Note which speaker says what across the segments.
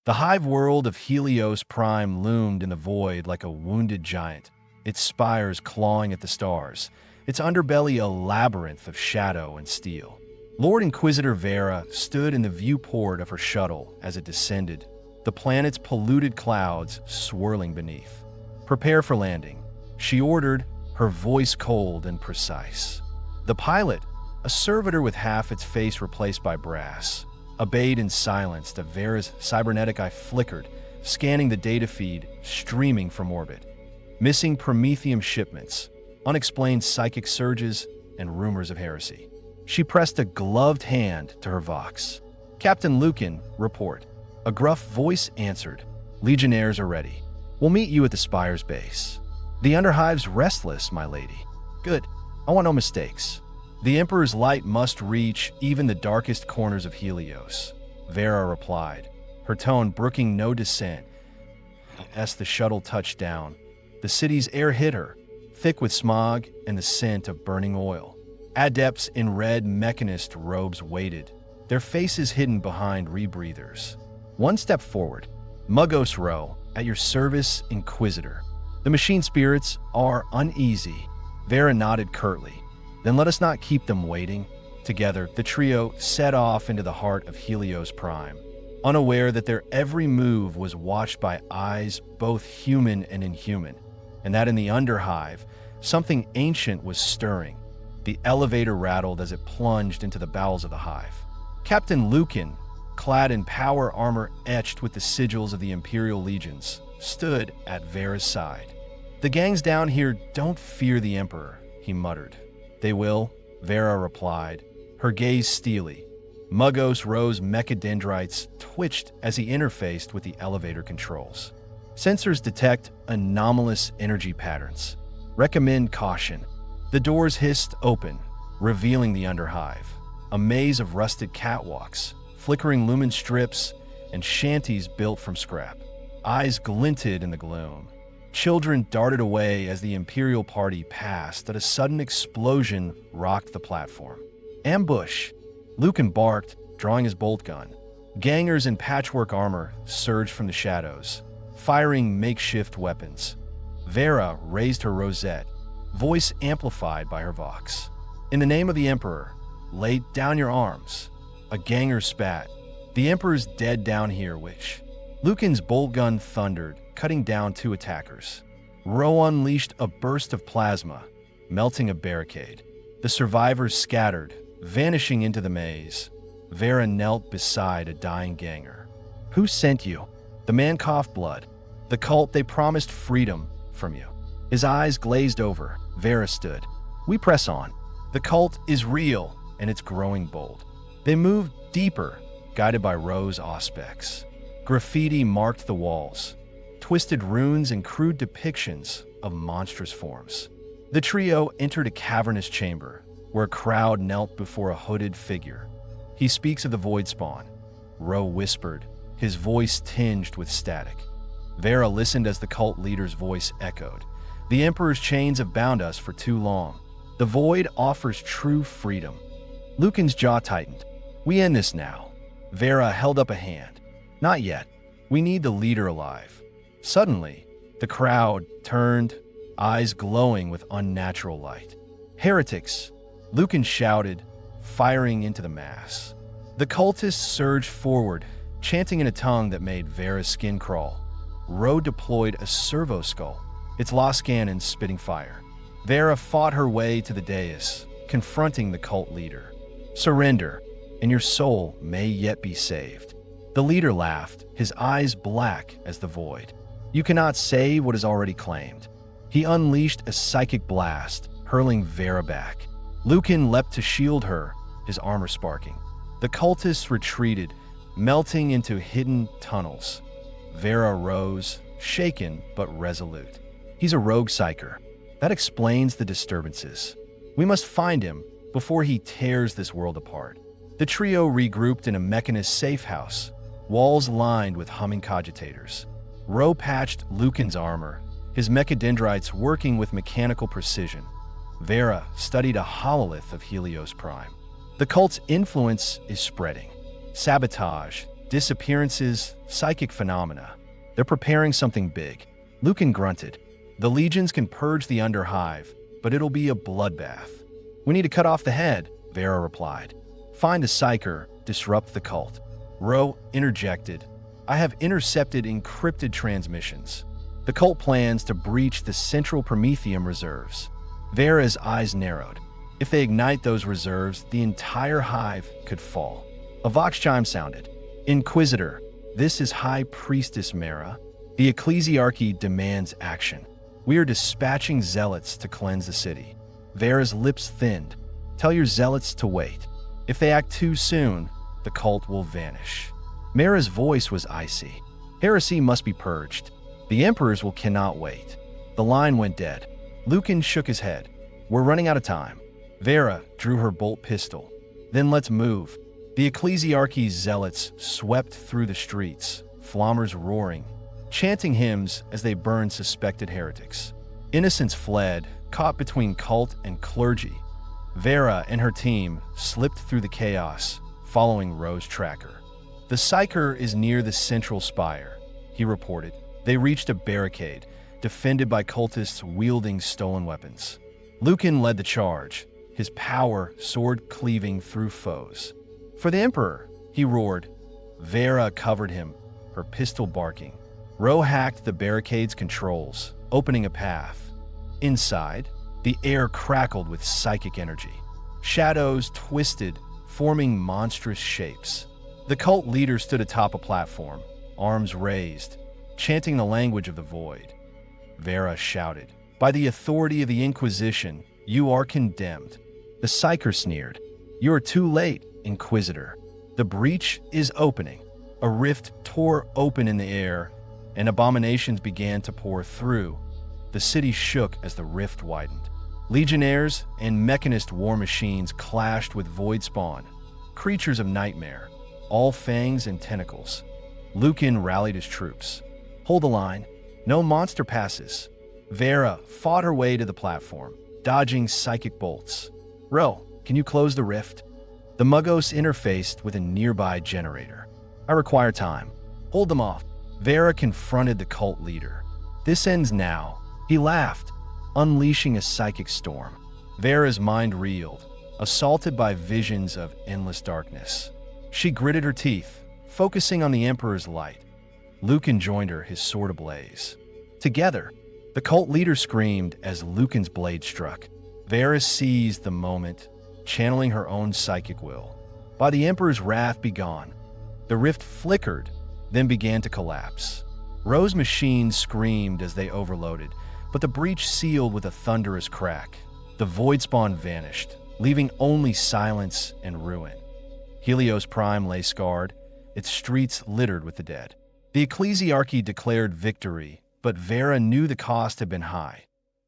Speaker 1: The hive world of Helios Prime loomed in the void like a wounded giant, its spires clawing at the stars, its underbelly a labyrinth of shadow and steel. Lord Inquisitor Vera stood in the viewport of her shuttle as it descended, the planet's polluted clouds swirling beneath. "Prepare for landing," she ordered, her voice cold and precise. The pilot, a servitor with half its face replaced by brass, obeyed in silence as Vera's cybernetic eye flickered, scanning the data feed streaming from orbit. Missing Prometheum shipments, unexplained psychic surges, and rumors of heresy. She pressed a gloved hand to her Vox. "Captain Lucan, report." A gruff voice answered. "Legionnaires are ready. We'll meet you at the Spire's base." "The Underhive's restless, my lady." "Good. I want no mistakes." "The Emperor's light must reach even the darkest corners of Helios," Vera replied, her tone brooking no dissent. As the shuttle touched down, the city's air hit her, thick with smog and the scent of burning oil. Adepts in red mechanist robes waited, their faces hidden behind rebreathers. One step forward. "Mugos Row, at your service, Inquisitor." "The machine spirits are uneasy." Vera nodded curtly. "Then let us not keep them waiting." Together, the trio set off into the heart of Helios Prime, unaware that their every move was watched by eyes both human and inhuman, and that in the Underhive, something ancient was stirring. The elevator rattled as it plunged into the bowels of the hive. Captain Lucan, clad in power armor etched with the sigils of the Imperial Legions, stood at Vera's side. "The gangs down here don't fear the Emperor," he muttered. "They will," Vera replied, her gaze steely. Mugos Row's mechadendrites twitched as he interfaced with the elevator controls. Sensors detect anomalous energy patterns. "Recommend caution." The doors hissed open, revealing the Underhive, a maze of rusted catwalks, flickering lumen strips, and shanties built from scrap. Eyes glinted in the gloom. Children darted away as the Imperial party passed, but a sudden explosion rocked the platform. "Ambush!" Lucan barked, drawing his bolt gun. Gangers in patchwork armor surged from the shadows, firing makeshift weapons. Vera raised her rosette, voice amplified by her Vox. "In the name of the Emperor, lay down your arms." A ganger spat. "The Emperor's dead down here, witch." Lucan's bolt gun thundered, cutting down two attackers. Row unleashed a burst of plasma, melting a barricade. The survivors scattered, vanishing into the maze. Vera knelt beside a dying ganger. "Who sent you?" The man coughed blood. "The cult, they promised freedom from you." His eyes glazed over. Vera stood. "We press on. The cult is real, and it's growing bold." They moved deeper, guided by Row's auspex. Graffiti marked the walls, twisted runes and crude depictions of monstrous forms. The trio entered a cavernous chamber, where a crowd knelt before a hooded figure. "He speaks of the void spawn," Row whispered, his voice tinged with static. Vera listened as the cult leader's voice echoed. "The Emperor's chains have bound us for too long. The void offers true freedom." Lucan's jaw tightened. "We end this now." Vera held up a hand. "Not yet. We need the leader alive." Suddenly, the crowd turned, eyes glowing with unnatural light. "Heretics!" Lucan shouted, firing into the mass. The cultists surged forward, chanting in a tongue that made Vera's skin crawl. Row deployed a servo skull, its lost cannons spitting fire. Vera fought her way to the dais, confronting the cult leader. "Surrender, and your soul may yet be saved." The leader laughed, his eyes black as the void. "You cannot save what is already claimed." He unleashed a psychic blast, hurling Vera back. Lucan leapt to shield her, his armor sparking. The cultists retreated, melting into hidden tunnels. Vera rose, shaken but resolute. "He's a rogue psyker. That explains the disturbances. We must find him before he tears this world apart." The trio regrouped in a mechanist safe house, walls lined with humming cogitators. Row patched Lucan's armor, his mechadendrites working with mechanical precision. Vera studied a hololith of Helios Prime. The cult's influence is spreading. Sabotage, Disappearances, psychic phenomena. They're preparing something big. Lucan grunted. The legions can purge the Underhive, but it'll be a bloodbath. We need to cut off the head, Vera replied. Find a psyker, disrupt the cult. Ro interjected. I have intercepted encrypted transmissions. The cult plans to breach the central Prometheum reserves. Vera's eyes narrowed. If they ignite those reserves, the entire hive could fall. A vox chime sounded. Inquisitor, this is High Priestess Mara. The Ecclesiarchy demands action. We are dispatching zealots to cleanse the city. Vera's lips thinned. Tell your zealots to wait. If they act too soon, the cult will vanish. Mara's voice was icy. Heresy must be purged. The Emperors cannot wait. The line went dead. Lucan shook his head. We're running out of time. Vera drew her bolt pistol. Then let's move. The Ecclesiarchy's zealots swept through the streets, flammers roaring, chanting hymns as they burned suspected heretics. Innocents fled, caught between cult and clergy. Vera and her team slipped through the chaos, following Ro's tracker. The psyker is near the central spire, he reported. They reached a barricade, defended by cultists wielding stolen weapons. Lucan led the charge, his power sword-cleaving through foes. For the Emperor, he roared. Vera covered him, her pistol barking. Ro hacked the barricade's controls, opening a path. Inside, the air crackled with psychic energy. Shadows twisted, forming monstrous shapes. The cult leader stood atop a platform, arms raised, chanting the language of the void. Vera shouted, By the authority of the Inquisition, you are condemned. The psyker sneered. You are too late, Inquisitor. The breach is opening. A rift tore open in the air, and abominations began to pour through. The city shook as the rift widened. Legionnaires and mechanist war machines clashed with void spawn, creatures of nightmare, all fangs and tentacles. Lucan rallied his troops. Hold the line. No monster passes. Vera fought her way to the platform, dodging psychic bolts. Ro, can you close the rift? The Muggos interfaced with a nearby generator. I require time. Hold them off. Vera confronted the cult leader. This ends now. He laughed, unleashing a psychic storm. Vera's mind reeled, assaulted by visions of endless darkness. She gritted her teeth, focusing on the Emperor's light. Lucan joined her, his sword ablaze. Together, the cult leader screamed as Lucan's blade struck. Vera seized the moment, channeling her own psychic will. By the Emperor's wrath begone, the rift flickered, then began to collapse. Ro's machines screamed as they overloaded, but the breach sealed with a thunderous crack. The void spawn vanished, leaving only silence and ruin. Helios Prime lay scarred, its streets littered with the dead. The Ecclesiarchy declared victory, but Vera knew the cost had been high.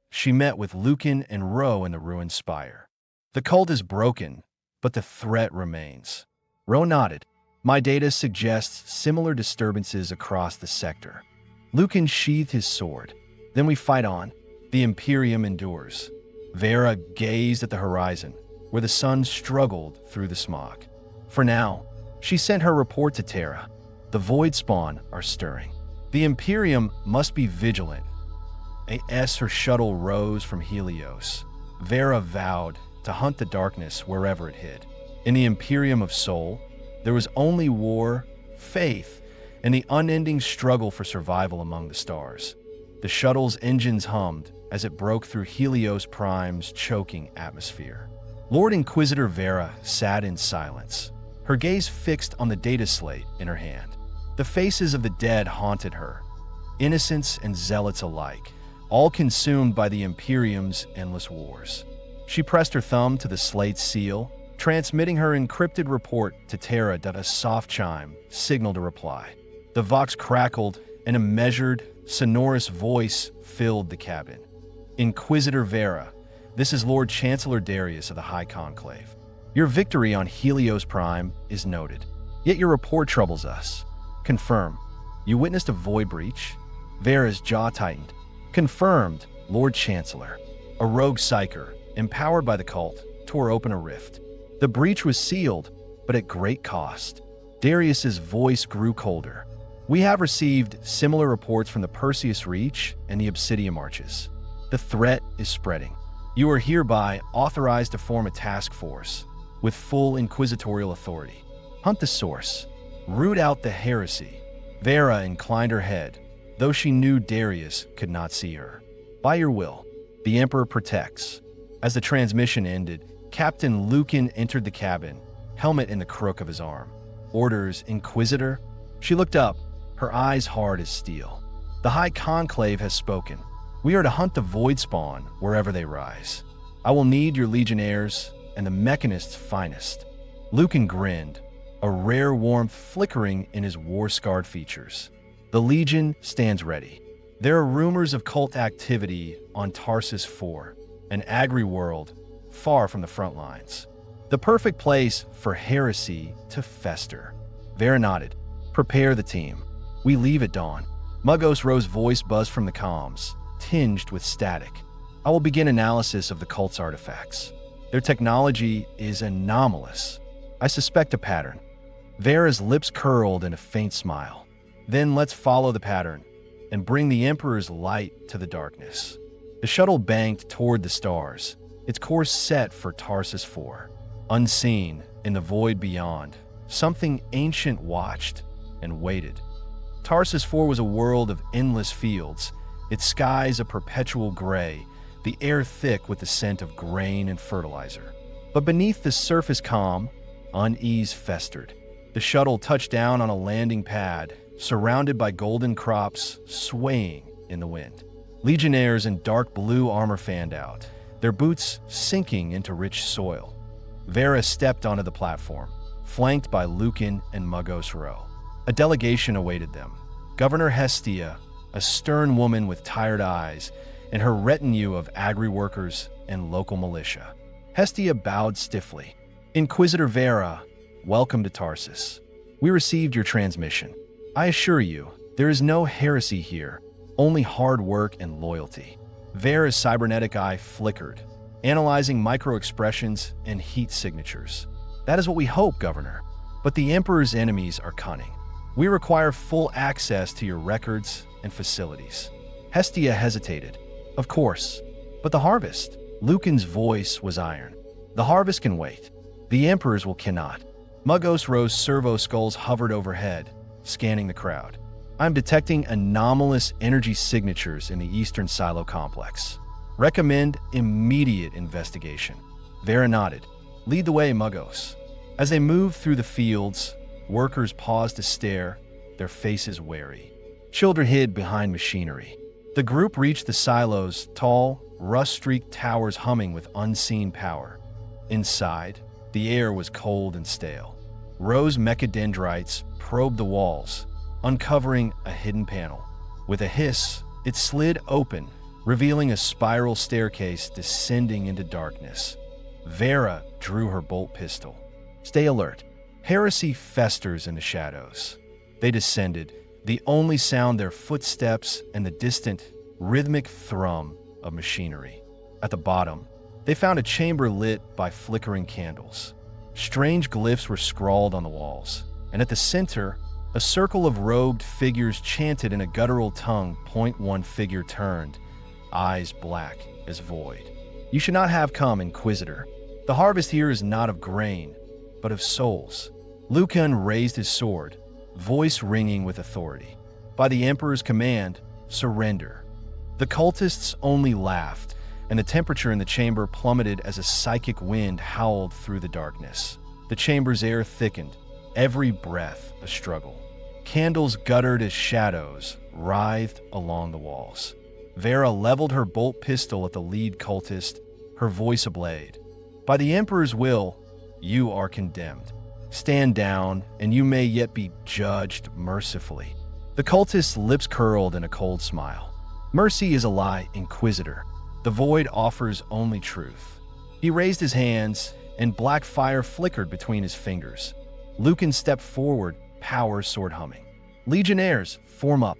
Speaker 1: She met with Lucan and Ro in the ruined spire. The cult is broken, but the threat remains. Ro nodded. My data suggests similar disturbances across the sector. Lucan sheathed his sword. Then we fight on. The Imperium endures. Vera gazed at the horizon, where the sun struggled through the smog. For now, she sent her report to Terra. The void spawn are stirring. The Imperium must be vigilant. As her shuttle rose from Helios, Vera vowed to hunt the darkness wherever it hid. In the Imperium of Soul, there was only war, faith, and the unending struggle for survival among the stars. The shuttle's engines hummed as it broke through Helios Prime's choking atmosphere. Lord Inquisitor Vera sat in silence, her gaze fixed on the data slate in her hand. The faces of the dead haunted her, innocents and zealots alike, all consumed by the Imperium's endless wars. She pressed her thumb to the slate's seal, transmitting her encrypted report to Terra. A soft chime signaled a reply. The vox crackled, and a measured, sonorous voice filled the cabin. Inquisitor Vera, this is Lord Chancellor Darius of the High Conclave. Your victory on Helios Prime is noted, yet your report troubles us. Confirm. You witnessed a void breach? Vera's jaw tightened. Confirmed, Lord Chancellor. A rogue psyker, empowered by the cult, tore open a rift. The breach was sealed, but at great cost. Darius's voice grew colder. "We have received similar reports from the Perseus Reach and the Obsidian Marches. The threat is spreading. You are hereby authorized to form a task force with full inquisitorial authority. Hunt the source. Root out the heresy." Vera inclined her head, though she knew Darius could not see her. "By your will, the Emperor protects." As the transmission ended, Captain Lucan entered the cabin, helmet in the crook of his arm. "Orders, Inquisitor?" She looked up, her eyes hard as steel. "The High Conclave has spoken. We are to hunt the Void Spawn wherever they rise. I will need your Legionnaires and the Mechanist's finest." Lucan grinned, a rare warmth flickering in his war-scarred features. "The Legion stands ready. There are rumors of cult activity on Tarsus IV, an agri-world far from the front lines. The perfect place for heresy to fester." Vera nodded. "Prepare the team. We leave at dawn." Mugos Ro's voice buzzed from the comms, tinged with static. "I will begin analysis of the cult's artifacts. Their technology is anomalous. I suspect a pattern." Vera's lips curled in a faint smile. "Then let's follow the pattern and bring the Emperor's light to the darkness." The shuttle banked toward the stars, its course set for Tarsus IV. Unseen, in the void beyond, something ancient watched and waited. Tarsus IV was a world of endless fields, its skies a perpetual gray, the air thick with the scent of grain and fertilizer. But beneath the surface calm, unease festered. The shuttle touched down on a landing pad, surrounded by golden crops swaying in the wind. Legionnaires in dark blue armor fanned out, their boots sinking into rich soil. Vera stepped onto the platform, flanked by Lucan and Mugos Ro. A delegation awaited them. Governor Hestia, a stern woman with tired eyes, and her retinue of agri-workers and local militia. Hestia bowed stiffly. "Inquisitor Vera, welcome to Tarsus. We received your transmission. I assure you, there is no heresy here, only hard work and loyalty." Vera's cybernetic eye flickered, analyzing micro-expressions and heat signatures. "That is what we hope, Governor. But the Emperor's enemies are cunning. We require full access to your records and facilities." Hestia hesitated. "Of course. But the harvest?" Lucan's voice was iron. "The harvest can wait. The Emperor's will cannot." Mugos Ro's servo skulls hovered overhead, scanning the crowd. "I'm detecting anomalous energy signatures in the Eastern Silo Complex. Recommend immediate investigation." Vera nodded. "Lead the way, Mugos." As they moved through the fields, workers paused to stare, their faces wary. Children hid behind machinery. The group reached the silos, tall, rust-streaked towers humming with unseen power. Inside, the air was cold and stale. Rose mechadendrites probed the walls, uncovering a hidden panel. With a hiss, it slid open, revealing a spiral staircase descending into darkness. Vera drew her bolt pistol. "Stay alert. Heresy festers in the shadows." They descended, the only sound their footsteps and the distant, rhythmic thrum of machinery. At the bottom, they found a chamber lit by flickering candles. Strange glyphs were scrawled on the walls, and at the center, a circle of robed figures chanted in a guttural tongue. One figure turned, eyes black as void. "You should not have come, Inquisitor. The harvest here is not of grain, but of souls." Lucan raised his sword, voice ringing with authority. "By the Emperor's command, surrender." The cultists only laughed, and the temperature in the chamber plummeted as a psychic wind howled through the darkness. The chamber's air thickened, every breath a struggle. Candles guttered as shadows writhed along the walls. Vera leveled her bolt pistol at the lead cultist, her voice ablade. "By the Emperor's will, you are condemned. Stand down, and you may yet be judged mercifully." The cultist's lips curled in a cold smile. "Mercy is a lie, Inquisitor. The void offers only truth." He raised his hands, and black fire flickered between his fingers. Lucan stepped forward, power sword humming. "Legionnaires, form up."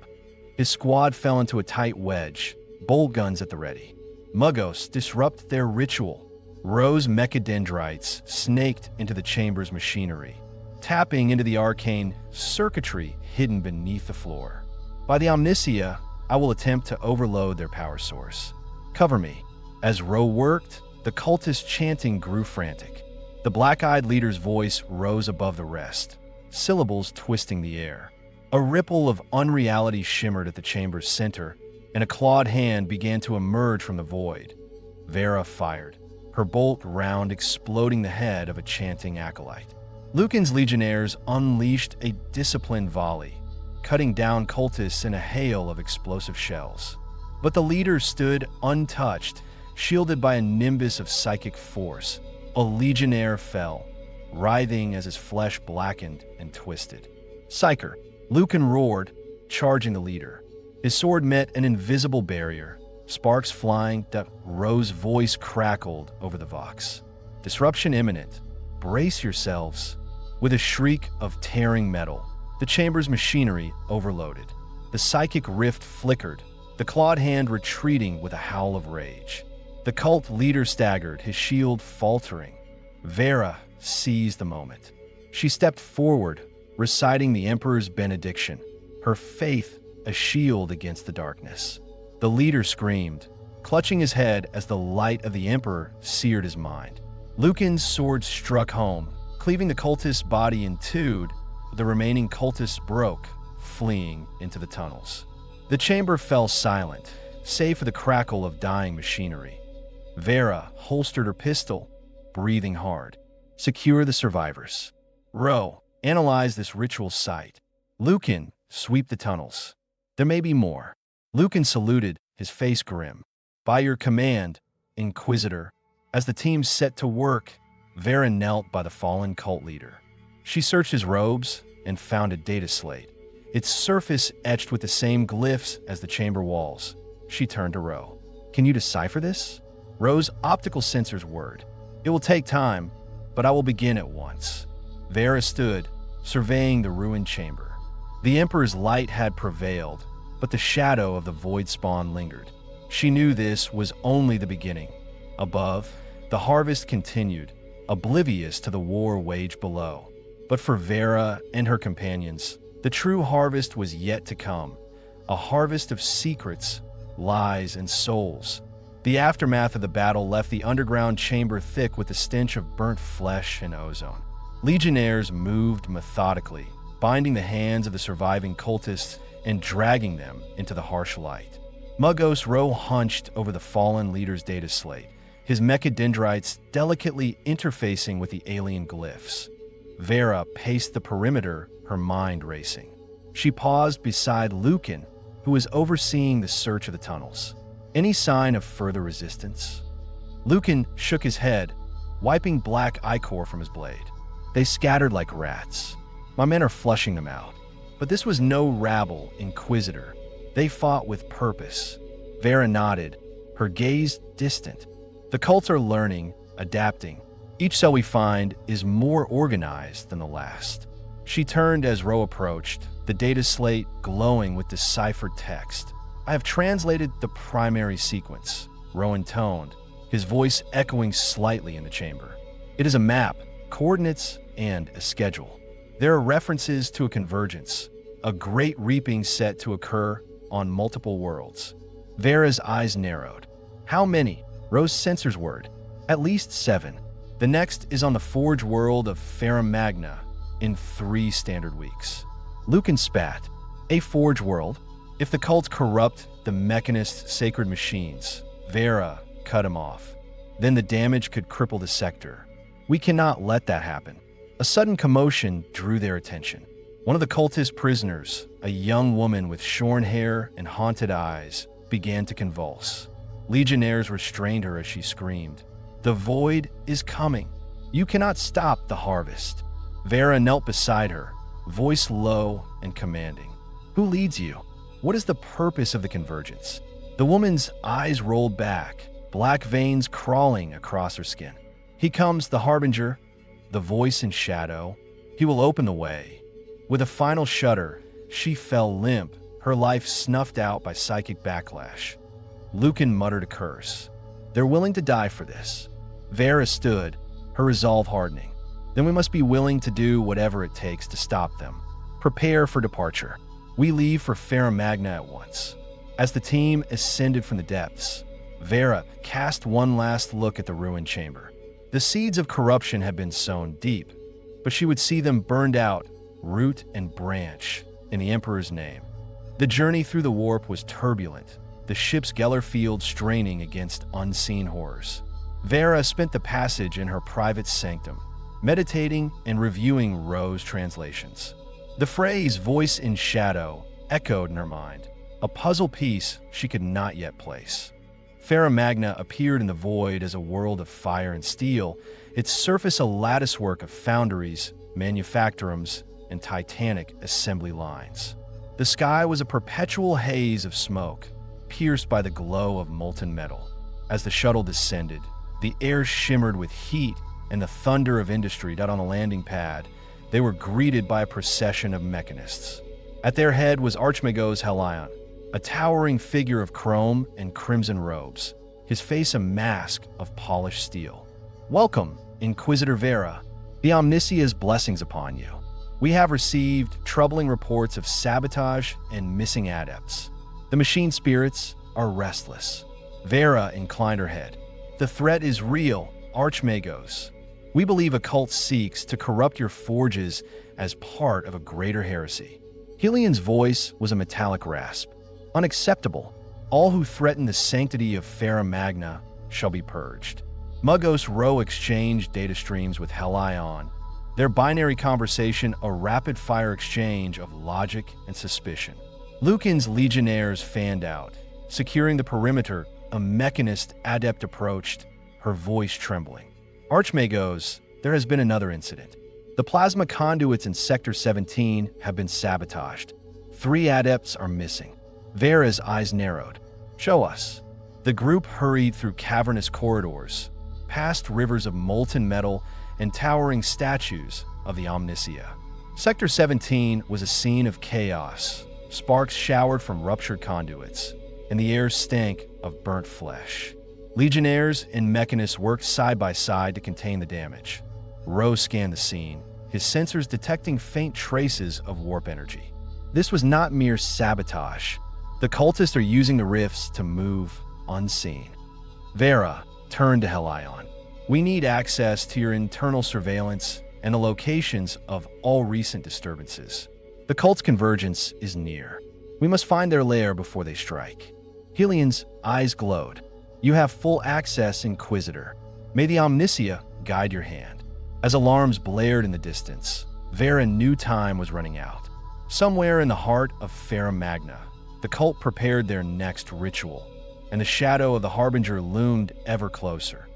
Speaker 1: His squad fell into a tight wedge, bolt guns at the ready. Mugos disrupt their ritual. Rose mechadendrites snaked into the chamber's machinery. tapping into the arcane circuitry hidden beneath the floor. By the Omnisia, I will attempt to overload their power source. Cover me. As Ro worked, the cultist chanting grew frantic. The black-eyed leader's voice rose above the rest, syllables twisting the air. A ripple of unreality shimmered at the chamber's center, and a clawed hand began to emerge from the void. Vera fired, her bolt round exploding the head of a chanting acolyte. Lucan's legionnaires unleashed a disciplined volley, cutting down cultists in a hail of explosive shells. But the leader stood untouched, shielded by a nimbus of psychic force. A legionnaire fell, writhing as his flesh blackened and twisted. "Psyker!" Lucan roared, charging the leader. His sword met an invisible barrier, sparks flying. Ro's voice crackled over the vox. "Disruption imminent. Brace yourselves." With a shriek of tearing metal, the chamber's machinery overloaded. The psychic rift flickered, the clawed hand retreating with a howl of rage. The cult leader staggered, his shield faltering. Vera seized the moment. She stepped forward, reciting the Emperor's benediction, her faith a shield against the darkness. The leader screamed, clutching his head as the light of the Emperor seared his mind. Lucan's sword struck home, cleaving the cultist's body in two. The remaining cultists broke, fleeing into the tunnels. The chamber fell silent, save for the crackle of dying machinery. Vera holstered her pistol, breathing hard. "Secure the survivors. Ro, analyze this ritual site. Lucan, sweep the tunnels. There may be more." Lucan saluted, his face grim. "By your command, Inquisitor." As the team set to work, Vera knelt by the fallen cult leader. She searched his robes and found a data slate, its surface etched with the same glyphs as the chamber walls. She turned to Ro. "Can you decipher this?" Ro's optical sensors whirred. "It will take time, but I will begin at once." Vera stood, surveying the ruined chamber. The Emperor's light had prevailed, but the shadow of the void spawn lingered. She knew this was only the beginning. Above, the harvest continued, oblivious to the war waged below. But for Vera and her companions, the true harvest was yet to come, a harvest of secrets, lies, and souls. The aftermath of the battle left the underground chamber thick with the stench of burnt flesh and ozone. Legionnaires moved methodically, binding the hands of the surviving cultists and dragging them into the harsh light. Mugos Ro hunched over the fallen leader's data slate, his mechadendrites delicately interfacing with the alien glyphs. Vera paced the perimeter, her mind racing. She paused beside Lucan, who was overseeing the search of the tunnels. Any sign of further resistance? Lucan shook his head, wiping black ichor from his blade. "They scattered like rats. My men are flushing them out." But this was no rabble, Inquisitor. They fought with purpose. Vera nodded, her gaze distant. "The cults are learning, adapting. Each cell we find is more organized than the last." She turned as Ro approached, the data slate glowing with deciphered text. "I have translated the primary sequence," Ro intoned, his voice echoing slightly in the chamber. "It is a map, coordinates, and a schedule. There are references to a convergence, a great reaping set to occur on multiple worlds." Vera's eyes narrowed. "How many?" Ro's sensors whirred. "At least 7. The next is on the Forge world of Ferrum Magna in 3 standard weeks." Lucan spat. "A Forge world? If the cults corrupt the mechanist sacred machines," Vera cut him off, "then the damage could cripple the sector. We cannot let that happen." A sudden commotion drew their attention. One of the cultist prisoners, a young woman with shorn hair and haunted eyes, began to convulse. Legionnaires restrained her as she screamed. "The void is coming. You cannot stop the harvest." Vera knelt beside her, voice low and commanding. "Who leads you? What is the purpose of the convergence?" The woman's eyes rolled back, black veins crawling across her skin. "He comes, the Harbinger," the voice in shadow. "He will open the way." With a final shudder, she fell limp, her life snuffed out by psychic backlash. Lucan muttered a curse. "They're willing to die for this." Vera stood, her resolve hardening. then we must be willing to do whatever it takes to stop them. Prepare for departure. We leave for Farra Magna at once. As the team ascended from the depths, Vera cast one last look at the ruined chamber. The seeds of corruption had been sown deep, but she would see them burned out, root and branch, in the Emperor's name. The journey through the warp was turbulent, the ship's Geller field straining against unseen horrors. Vera spent the passage in her private sanctum, meditating and reviewing Ro's translations. The phrase "voice in shadow" echoed in her mind, a puzzle piece she could not yet place. Farra Magna appeared in the void as a world of fire and steel, its surface a latticework of foundries, manufactorums, and titanic assembly lines. The sky was a perpetual haze of smoke, pierced by the glow of molten metal. As the shuttle descended, the air shimmered with heat and the thunder of industry. On the landing pad, they were greeted by a procession of mechanists. At their head was Archmagos Helion, a towering figure of chrome and crimson robes, his face a mask of polished steel. "Welcome, Inquisitor Vera. The Omnissia's blessings upon you. We have received troubling reports of sabotage and missing adepts. The machine spirits are restless." Vera inclined her head. "The threat is real, Archmagos. We believe a cult seeks to corrupt your forges as part of a greater heresy." Helion's voice was a metallic rasp. "Unacceptable. All who threaten the sanctity of Farra Magna shall be purged." Mugos Ro exchanged data streams with Helion, their binary conversation a rapid-fire exchange of logic and suspicion. Lucan's legionnaires fanned out. Securing the perimeter, a mechanist adept approached, her voice trembling. "Archmagos, there has been another incident. The plasma conduits in Sector 17 have been sabotaged. 3 adepts are missing." Vera's eyes narrowed. "Show us." The group hurried through cavernous corridors, past rivers of molten metal and towering statues of the Omnissia. Sector 17 was a scene of chaos. Sparks showered from ruptured conduits, and the air stank of burnt flesh. Legionnaires and mechanists worked side by side to contain the damage. Ro scanned the scene, his sensors detecting faint traces of warp energy. This was not mere sabotage. The cultists are using the rifts to move unseen. Vera turned to Helion. "We need access to your internal surveillance and the locations of all recent disturbances. The cult's convergence is near. We must find their lair before they strike." Helion's eyes glowed. "You have full access, Inquisitor. May the Omnissia guide your hand." As alarms blared in the distance, Vera knew time was running out. Somewhere in the heart of Farra Magna, the cult prepared their next ritual, and the shadow of the Harbinger loomed ever closer.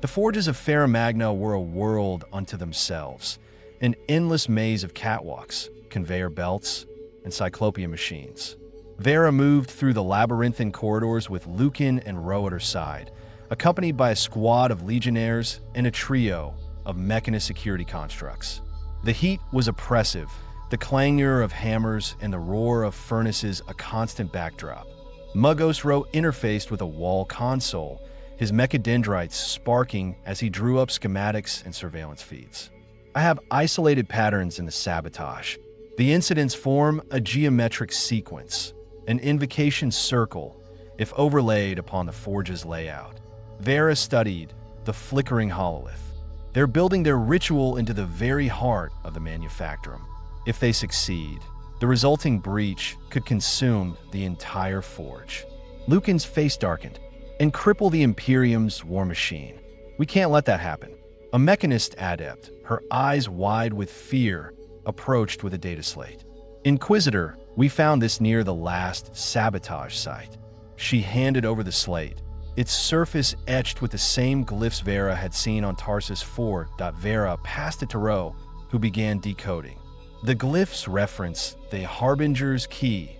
Speaker 1: The forges of Farra Magna were a world unto themselves, an endless maze of catwalks, conveyor belts, and cyclopean machines. Vera moved through the labyrinthine corridors with Lucan and Ro at her side, accompanied by a squad of legionnaires and a trio of mechanist security constructs. The heat was oppressive, the clangor of hammers and the roar of furnaces a constant backdrop. Mugos Ro interfaced with a wall console, his mechadendrites sparking as he drew up schematics and surveillance feeds. "I have isolated patterns in the sabotage. The incidents form a geometric sequence, an invocation circle, if overlaid upon the forge's layout." Vera studied the flickering hololith. "They're building their ritual into the very heart of the manufactorum. If they succeed, the resulting breach could consume the entire forge." Lucan's face darkened. "And cripple the Imperium's war machine. We can't let that happen." A mechanist adept, her eyes wide with fear, approached with a data slate. "Inquisitor, we found this near the last sabotage site." She handed over the slate, its surface etched with the same glyphs Vera had seen on Tarsus 4. Vera passed it to Ro, who began decoding. The glyphs reference the Harbinger's Key,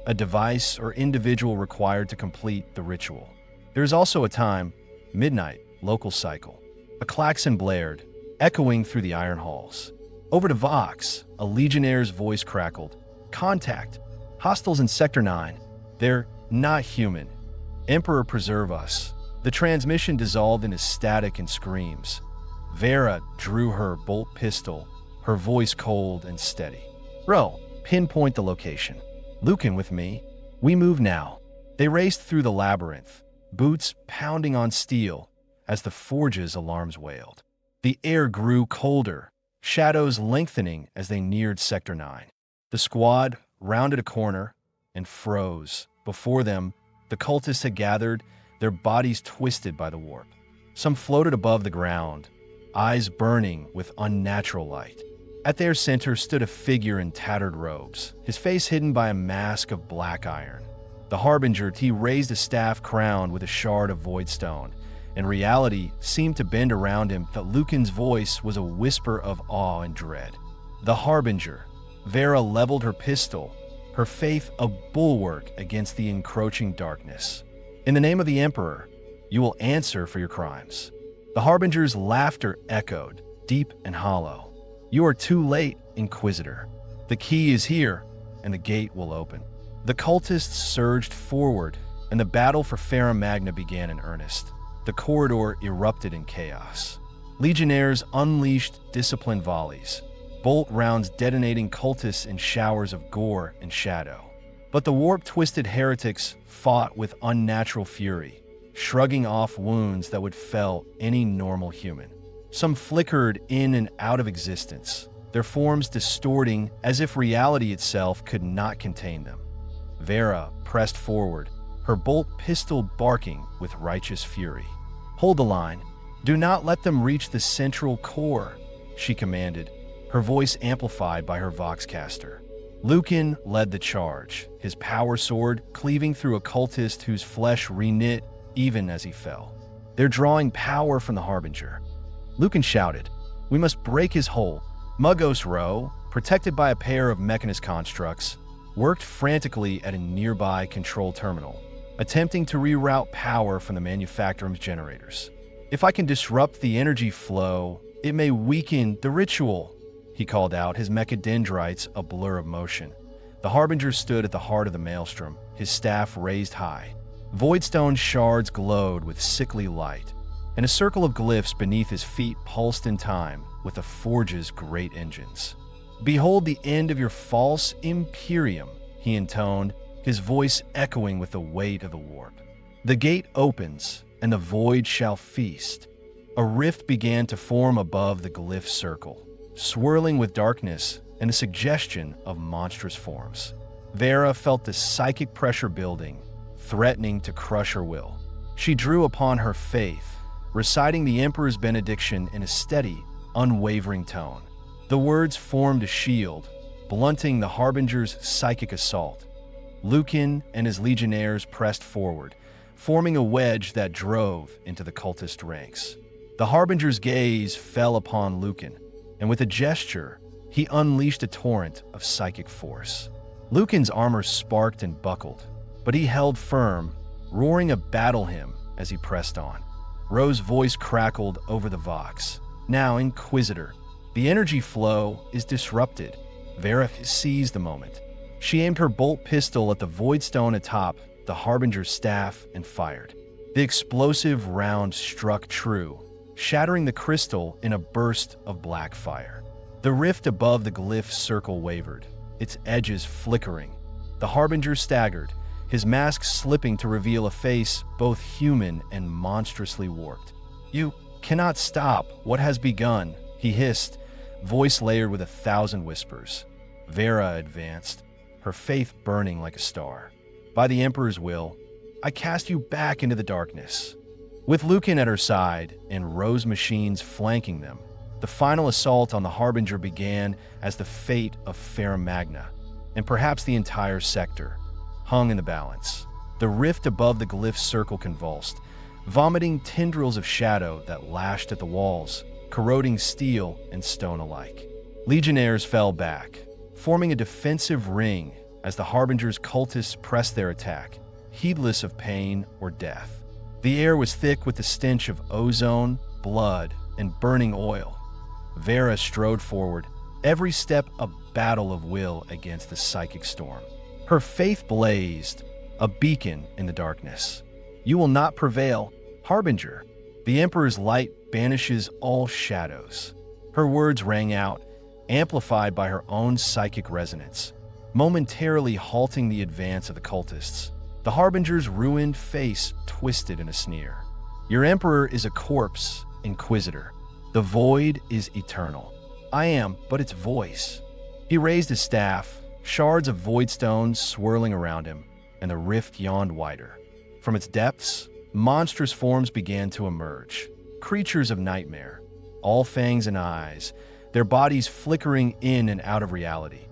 Speaker 1: a device or individual required to complete the ritual. There is also a time, midnight, local cycle. A klaxon blared, echoing through the iron halls. Over to Vox, a legionnaire's voice crackled. "Contact. Hostiles in Sector 9. They're not human. Emperor preserve us." The transmission dissolved into static and screams. Vera drew her bolt pistol, her voice cold and steady. "Bro, pinpoint the location. Lucan with me. We move now." They raced through the labyrinth, boots pounding on steel as the forge's alarms wailed. The air grew colder, shadows lengthening as they neared Sector 9. The squad rounded a corner and froze. Before them, the cultists had gathered, their bodies twisted by the warp. Some floated above the ground, eyes burning with unnatural light. At their center stood a figure in tattered robes, his face hidden by a mask of black iron. The Harbinger, he raised a staff crowned with a shard of void stone, and reality seemed to bend around him that Lucan's voice was a whisper of awe and dread. The Harbinger. Vera leveled her pistol, her faith a bulwark against the encroaching darkness. "In the name of the Emperor, you will answer for your crimes." The Harbinger's laughter echoed, deep and hollow. "You are too late, Inquisitor. The key is here, and the gate will open." The cultists surged forward, and the battle for Ferra Magna began in earnest. The corridor erupted in chaos. Legionnaires unleashed disciplined volleys, bolt rounds detonating cultists in showers of gore and shadow. But the warp-twisted heretics fought with unnatural fury, shrugging off wounds that would fell any normal human. Some flickered in and out of existence, their forms distorting as if reality itself could not contain them. Vera pressed forward, her bolt pistol barking with righteous fury. "Hold the line. Do not let them reach the central core," she commanded, her voice amplified by her voxcaster. Lucan led the charge, his power sword cleaving through a cultist whose flesh reknit even as he fell. "They're drawing power from the Harbinger." Lucan shouted, "We must break his hold." Mugos Row, protected by a pair of mechanist constructs, worked frantically at a nearby control terminal, attempting to reroute power from the manufacturer's generators. "If I can disrupt the energy flow, it may weaken the ritual," he called out, his mechadendrites a blur of motion. The Harbinger stood at the heart of the maelstrom, his staff raised high. Voidstone shards glowed with sickly light, and a circle of glyphs beneath his feet pulsed in time with the forge's great engines. "Behold the end of your false Imperium," he intoned, his voice echoing with the weight of the warp. "The gate opens, and the void shall feast." A rift began to form above the glyph circle, swirling with darkness and a suggestion of monstrous forms. Vera felt the psychic pressure building, threatening to crush her will. She drew upon her faith, reciting the Emperor's benediction in a steady, unwavering tone. The words formed a shield, blunting the Harbinger's psychic assault. Lucan and his legionnaires pressed forward, forming a wedge that drove into the cultist ranks. The Harbinger's gaze fell upon Lucan, and with a gesture, he unleashed a torrent of psychic force. Lucan's armor sparked and buckled, but he held firm, roaring a battle hymn as he pressed on. Ro's voice crackled over the vox. "Now, Inquisitor, the energy flow is disrupted." Vera seized the moment. She aimed her bolt pistol at the voidstone atop the Harbinger's staff and fired. The explosive round struck true, shattering the crystal in a burst of black fire. The rift above the glyph circle wavered, its edges flickering. The Harbinger staggered, his mask slipping to reveal a face both human and monstrously warped. "You cannot stop what has begun," he hissed, voice layered with 1,000 whispers. Vera advanced, her faith burning like a star. "By the Emperor's will, I cast you back into the darkness." With Lucan at her side and Ro's machines flanking them, the final assault on the Harbinger began as the fate of Ferra Magna, and perhaps the entire sector, hung in the balance. The rift above the glyph circle convulsed, vomiting tendrils of shadow that lashed at the walls, corroding steel and stone alike. Legionnaires fell back, forming a defensive ring as the Harbinger's cultists pressed their attack, heedless of pain or death. The air was thick with the stench of ozone, blood, and burning oil. Vera strode forward, every step a battle of will against the psychic storm. Her faith blazed, a beacon in the darkness. "You will not prevail, Harbinger." The Emperor's light banishes all shadows. Her words rang out, amplified by her own psychic resonance, momentarily halting the advance of the cultists. The Harbinger's ruined face twisted in a sneer. Your Emperor is a corpse, Inquisitor. The void is eternal. I am but its voice. He raised his staff, shards of void stone swirling around him, and the rift yawned wider. From its depths, monstrous forms began to emerge, creatures of nightmare, all fangs and eyes, their bodies flickering in and out of reality.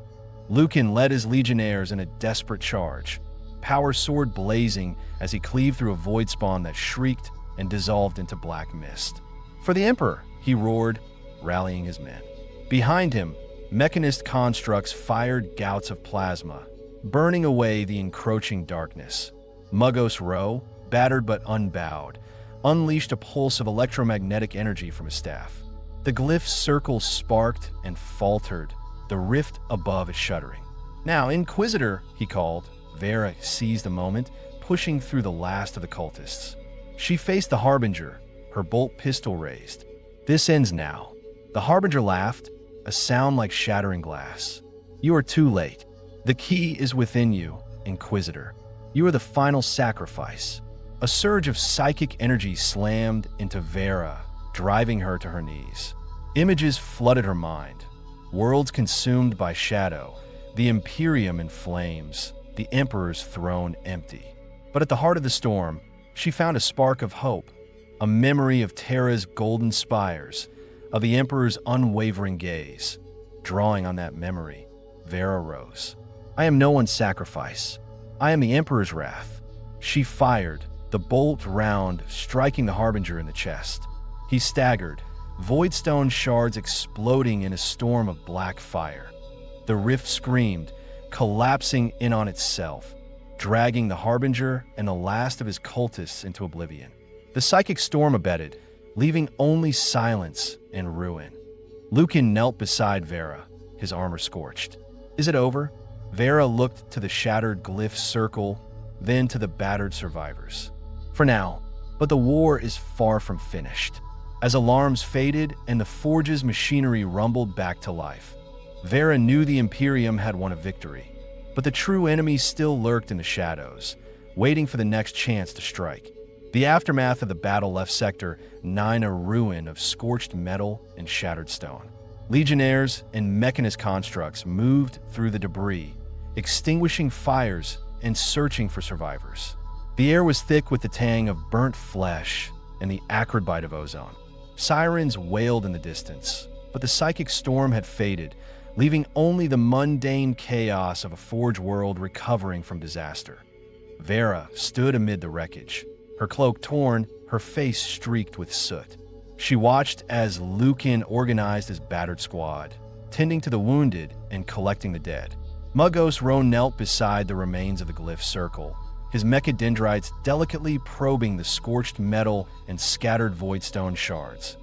Speaker 1: Lucan led his legionnaires in a desperate charge, power sword blazing as he cleaved through a void spawn that shrieked and dissolved into black mist. For the Emperor, he roared, rallying his men. Behind him, mechanist constructs fired gouts of plasma, burning away the encroaching darkness. Muggos Ro, battered but unbowed, unleashed a pulse of electromagnetic energy from his staff. The glyph's circle sparked and faltered, the rift above is shuddering. Now, Inquisitor, he called. Vera seized the moment, pushing through the last of the cultists. She faced the Harbinger, her bolt pistol raised. This ends now. The Harbinger laughed, a sound like shattering glass. You are too late. The key is within you, Inquisitor. You are the final sacrifice. A surge of psychic energy slammed into Vera, driving her to her knees. Images flooded her mind. Worlds consumed by shadow, the Imperium in flames, the Emperor's throne empty. But at the heart of the storm, she found a spark of hope, a memory of Terra's golden spires, of the Emperor's unwavering gaze. Drawing on that memory, Vera rose. I am no one's sacrifice. I am the Emperor's wrath. She fired, the bolt round striking the Harbinger in the chest. He staggered, voidstone shards exploding in a storm of black fire. The rift screamed, collapsing in on itself, dragging the Harbinger and the last of his cultists into oblivion. The psychic storm abated, leaving only silence and ruin. Lucan knelt beside Vera, his armor scorched. Is it over? Vera looked to the shattered glyph circle, then to the battered survivors. For now, but the war is far from finished. As alarms faded and the forge's machinery rumbled back to life, Vera knew the Imperium had won a victory, but the true enemy still lurked in the shadows, waiting for the next chance to strike. The aftermath of the battle left Sector 9 a ruin of scorched metal and shattered stone. Legionnaires and mechanist constructs moved through the debris, extinguishing fires and searching for survivors. The air was thick with the tang of burnt flesh and the acrid bite of ozone. Sirens wailed in the distance, but the psychic storm had faded, leaving only the mundane chaos of a forge world recovering from disaster. Vera stood amid the wreckage, her cloak torn, her face streaked with soot. She watched as Lucan organized his battered squad, tending to the wounded and collecting the dead. Muggos Ro knelt beside the remains of the glyph circle, his mechadendrites delicately probing the scorched metal and scattered voidstone shards.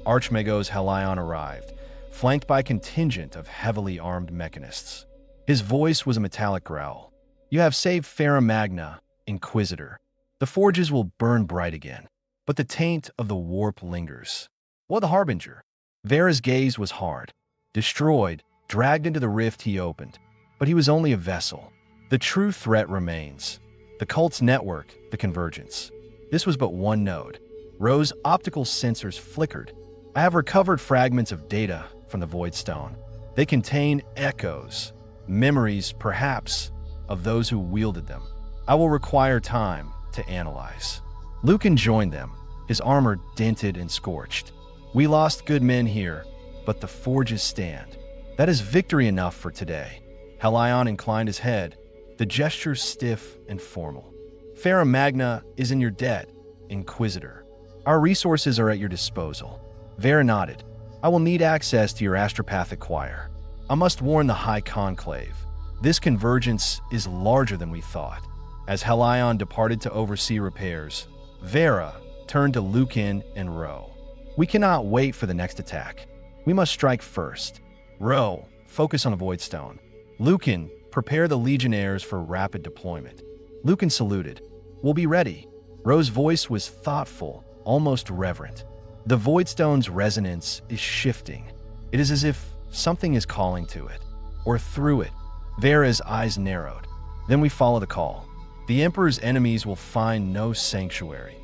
Speaker 1: Archmagos Helion arrived, flanked by a contingent of heavily armed mechanists. His voice was a metallic growl. You have saved Farah Magna, Inquisitor. The forges will burn bright again, but the taint of the warp lingers. What the Harbinger? Vera's gaze was hard. Destroyed, dragged into the rift he opened. But he was only a vessel. The true threat remains. The cult's network, the convergence. This was but one node. Ro's optical sensors flickered. I have recovered fragments of data from the Voidstone. They contain echoes, memories, perhaps, of those who wielded them. I will require time to analyze. Lucan joined them, his armor dented and scorched. We lost good men here, but the forges stand. That is victory enough for today. Helion inclined his head, the gesture stiff and formal. Farah Magna is in your debt, Inquisitor. Our resources are at your disposal. Vera nodded. I will need access to your astropathic choir. I must warn the High Conclave. This convergence is larger than we thought. As Helion departed to oversee repairs, Vera turned to Lucan and Ro. We cannot wait for the next attack. We must strike first. Ro, focus on the Voidstone. Lucan, prepare the Legionnaires for rapid deployment. Lucan saluted. We'll be ready. Ro's voice was thoughtful, almost reverent. The Voidstone's resonance is shifting. It is as if something is calling to it, or through it. Vera's eyes narrowed. Then we follow the call. The Emperor's enemies will find no sanctuary,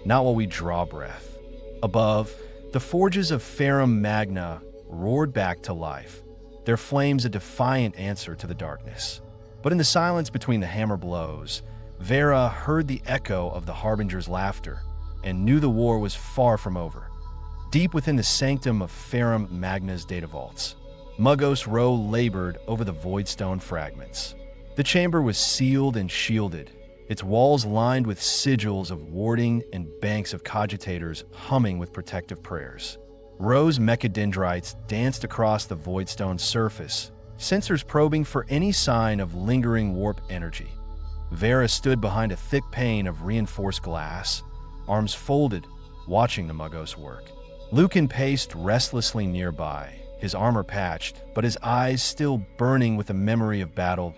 Speaker 1: not while we draw breath. Above, the forges of Ferrum Magna roared back to life, their flames a defiant answer to the darkness. But in the silence between the hammer blows, Vera heard the echo of the Harbinger's laughter and knew the war was far from over. Deep within the sanctum of Ferrum Magna's data vaults, Mugos Ro labored over the Voidstone fragments. The chamber was sealed and shielded, its walls lined with sigils of warding and banks of cogitators humming with protective prayers. Ro's mechadendrites danced across the Voidstone's surface, sensors probing for any sign of lingering warp energy. Vera stood behind a thick pane of reinforced glass, arms folded, watching the Mugos work. Lucan paced restlessly nearby, his armor patched, but his eyes still burning with the memory of battle.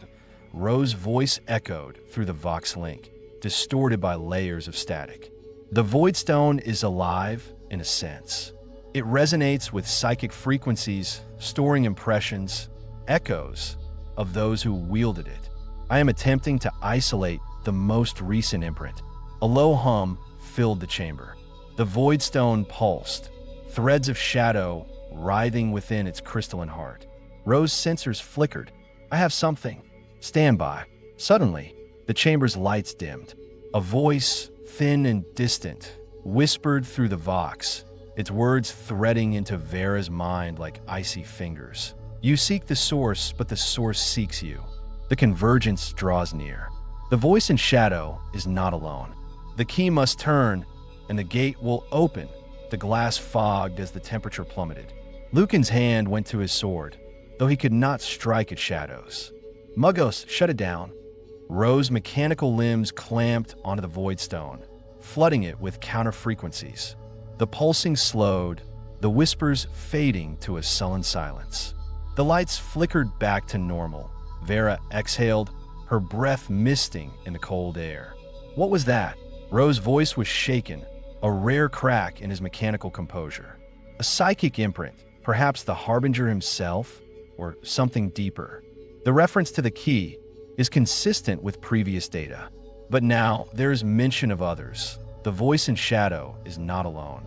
Speaker 1: Ro's voice echoed through the Vox link, distorted by layers of static. The Voidstone is alive in a sense. It resonates with psychic frequencies, storing impressions, echoes of those who wielded it. I am attempting to isolate the most recent imprint. A low hum filled the chamber. The Voidstone pulsed, threads of shadow writhing within its crystalline heart. Ro's sensors flickered. I have something. Stand by. Suddenly, the chamber's lights dimmed. A voice, thin and distant, whispered through the Vox, its words threading into Vera's mind like icy fingers. You seek the source, but the source seeks you. The convergence draws near. The voice in shadow is not alone. The key must turn, and the gate will open. The glass fogged as the temperature plummeted. Lucan's hand went to his sword, though he could not strike at shadows. Mugos, shut it down. Ro's mechanical limbs clamped onto the Voidstone, flooding it with counter-frequencies. The pulsing slowed, the whispers fading to a sullen silence. The lights flickered back to normal. Vera exhaled, her breath misting in the cold air. What was that? Ro's voice was shaken, a rare crack in his mechanical composure. A psychic imprint, perhaps the Harbinger himself, or something deeper. The reference to the key is consistent with previous data, but now there is mention of others. The voice in shadow is not alone.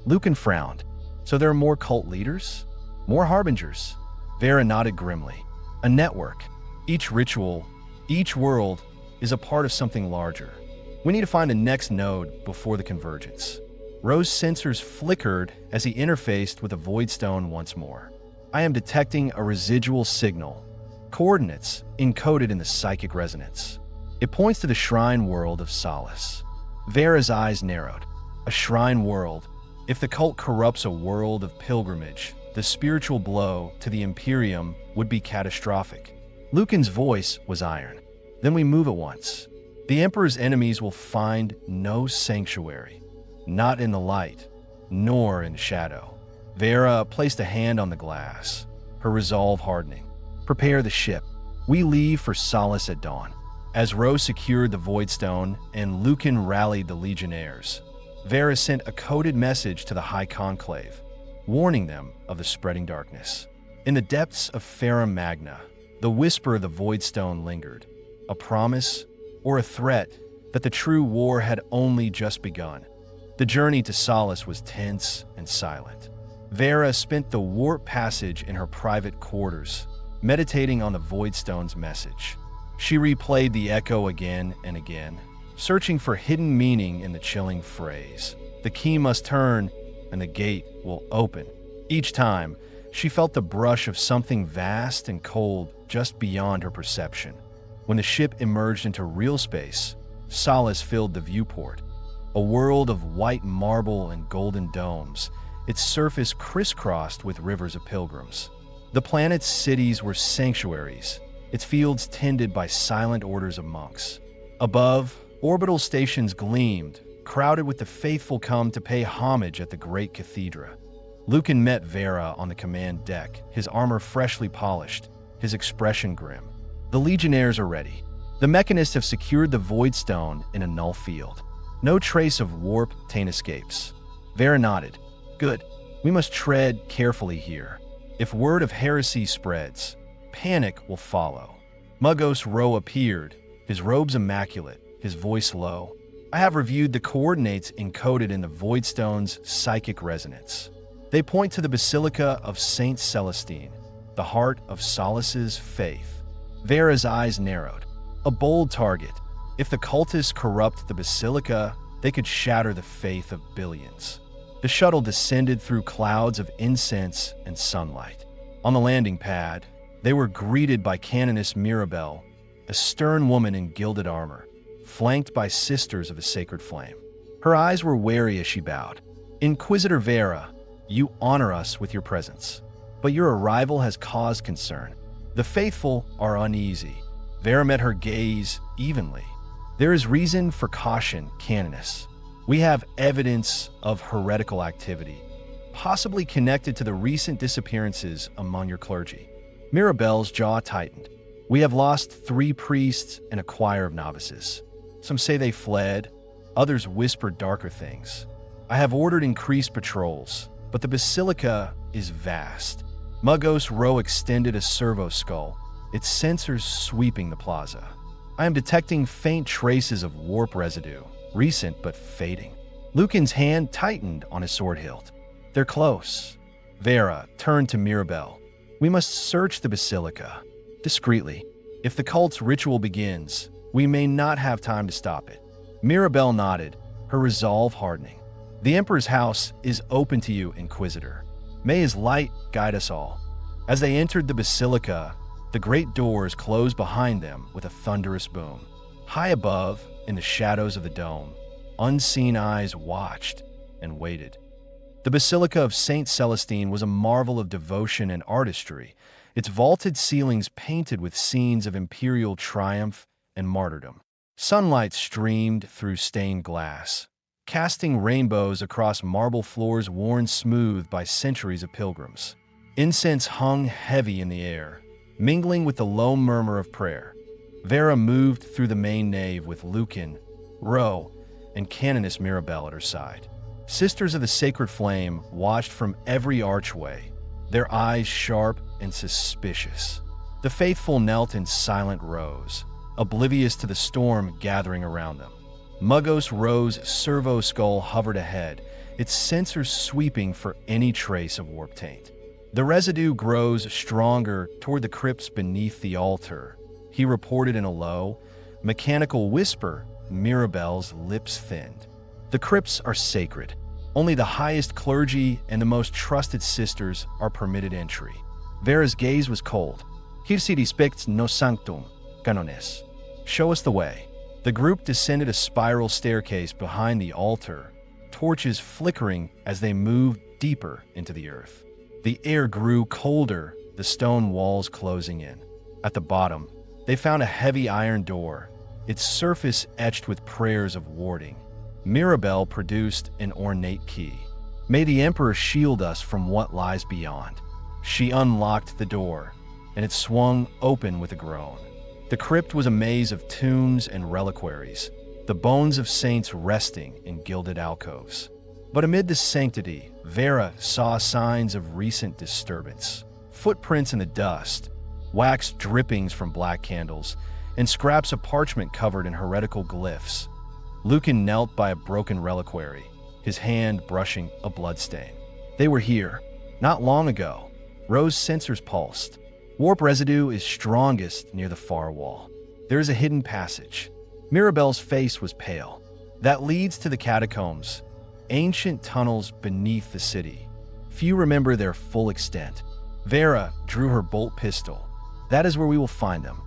Speaker 1: Lucan frowned. So there are more cult leaders? More Harbingers? Vera nodded grimly. A network. Each ritual, each world, is a part of something larger. We need to find the next node before the convergence. Ro's sensors flickered as he interfaced with the Voidstone once more. I am detecting a residual signal. Coordinates encoded in the psychic resonance. It points to the shrine world of Solace. Vera's eyes narrowed. A shrine world. If the cult corrupts a world of pilgrimage, the spiritual blow to the Imperium would be catastrophic. Lucan's voice was iron. Then we move at once. The Emperor's enemies will find no sanctuary, not in the light, nor in shadow. Vera placed a hand on the glass, her resolve hardening. Prepare the ship. We leave for Solace at dawn. As Ro secured the Voidstone and Lucan rallied the Legionnaires, Vera sent a coded message to the High Conclave, warning them of the spreading darkness. In the depths of Ferrum Magna, the whisper of the Voidstone lingered, a promise or a threat that the true war had only just begun. The journey to Solace was tense and silent. Vera spent the warp passage in her private quarters, meditating on the Voidstone's message. She replayed the echo again and again, searching for hidden meaning in the chilling phrase. The key must turn, and the gate will open. Each time, she felt the brush of something vast and cold just beyond her perception. When the ship emerged into real space, Solace filled the viewport. A world of white marble and golden domes, its surface crisscrossed with rivers of pilgrims. The planet's cities were sanctuaries, its fields tended by silent orders of monks. Above, orbital stations gleamed, crowded with the faithful come to pay homage at the great cathedra. Lucan met Vera on the command deck, his armor freshly polished, his expression grim. The Legionnaires are ready. The mechanists have secured the Voidstone in a null field. No trace of warp taint escapes. Vera nodded. Good. We must tread carefully here. If word of heresy spreads, panic will follow. Mugos Ro appeared, his robes immaculate, his voice low. I have reviewed the coordinates encoded in the Voidstone's psychic resonance. They point to the Basilica of Saint Celestine, the heart of Solace's faith. Vera's eyes narrowed. A bold target. If the cultists corrupt the Basilica, they could shatter the faith of billions. The shuttle descended through clouds of incense and sunlight. On the landing pad, they were greeted by Canoness Mirabelle, a stern woman in gilded armor, flanked by Sisters of the Sacred Flame. Her eyes were wary as she bowed. Inquisitor Vera, you honor us with your presence, but your arrival has caused concern. The faithful are uneasy. Vera met her gaze evenly. There is reason for caution, Canoness. We have evidence of heretical activity, possibly connected to the recent disappearances among your clergy. Mirabelle's jaw tightened. We have lost 3 priests and a choir of novices. Some say they fled, others whispered darker things. I have ordered increased patrols, but the Basilica is vast. Mugos Ro extended a servo skull, its sensors sweeping the plaza. I am detecting faint traces of warp residue, recent but fading. Lucan's hand tightened on his sword hilt. They're close. Vera turned to Mirabelle. We must search the Basilica. Discreetly. If the cult's ritual begins, we may not have time to stop it. Mirabelle nodded, her resolve hardening. The Emperor's house is open to you, Inquisitor. May his light guide us all. As they entered the Basilica, the great doors closed behind them with a thunderous boom. High above, in the shadows of the dome, unseen eyes watched and waited. The Basilica of Saint Celestine was a marvel of devotion and artistry, its vaulted ceilings painted with scenes of imperial triumph and martyrdom. Sunlight streamed through stained glass, casting rainbows across marble floors worn smooth by centuries of pilgrims. Incense hung heavy in the air, mingling with the low murmur of prayer. Vera moved through the main nave with Lucan, Ro, and Canoness Mirabelle at her side. Sisters of the Sacred Flame watched from every archway, their eyes sharp and suspicious. The faithful knelt in silent rows, oblivious to the storm gathering around them. Mugos Ro's servo skull hovered ahead, its sensors sweeping for any trace of warp taint. The residue grows stronger toward the crypts beneath the altar, he reported in a low, mechanical whisper. Mirabelle's lips thinned. The crypts are sacred. Only the highest clergy and the most trusted sisters are permitted entry. Vera's gaze was cold. Hirsi respects no sanctum, canones. Show us the way. The group descended a spiral staircase behind the altar, torches flickering as they moved deeper into the earth. The air grew colder, the stone walls closing in. At the bottom, they found a heavy iron door, its surface etched with prayers of warding. Mirabelle produced an ornate key. May the Emperor shield us from what lies beyond. She unlocked the door, and it swung open with a groan. The crypt was a maze of tombs and reliquaries, the bones of saints resting in gilded alcoves. But amid the sanctity, Vera saw signs of recent disturbance. Footprints in the dust, wax drippings from black candles, and scraps of parchment covered in heretical glyphs. Lucan knelt by a broken reliquary, his hand brushing a bloodstain. They were here, not long ago. Ro's sensors pulsed. Warp residue is strongest near the far wall. There is a hidden passage. Mirabelle's face was pale. That leads to the catacombs, ancient tunnels beneath the city. Few remember their full extent. Vera drew her bolt pistol. That is where we will find them.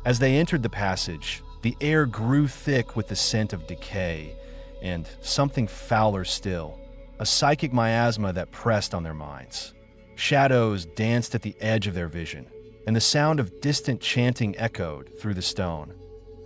Speaker 1: As they entered the passage, the air grew thick with the scent of decay and something fouler still, a psychic miasma that pressed on their minds. Shadows danced at the edge of their vision, and the sound of distant chanting echoed through the stone.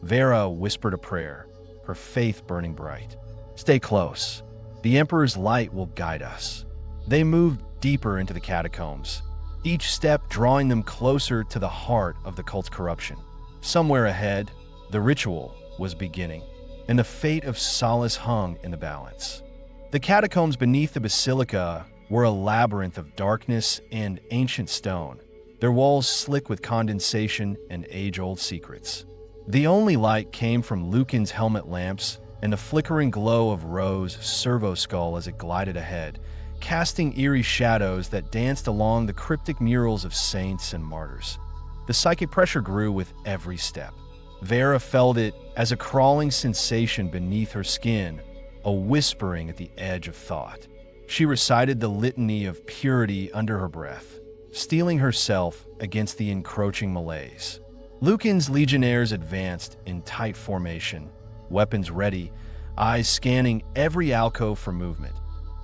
Speaker 1: Vera whispered a prayer, her faith burning bright. Stay close. The Emperor's light will guide us. They moved deeper into the catacombs, each step drawing them closer to the heart of the cult's corruption. Somewhere ahead, the ritual was beginning. and the fate of Solace hung in the balance. The catacombs beneath the basilica were a labyrinth of darkness and ancient stone, their walls slick with condensation and age-old secrets. The only light came from Lucan's helmet lamps and the flickering glow of Roe's servo skull as it glided ahead, casting eerie shadows that danced along the cryptic murals of saints and martyrs. The psychic pressure grew with every step. Vera felt it as a crawling sensation beneath her skin, a whispering at the edge of thought. She recited the litany of purity under her breath, steeling herself against the encroaching malaise. Lucan's legionnaires advanced in tight formation, weapons ready, eyes scanning every alcove for movement.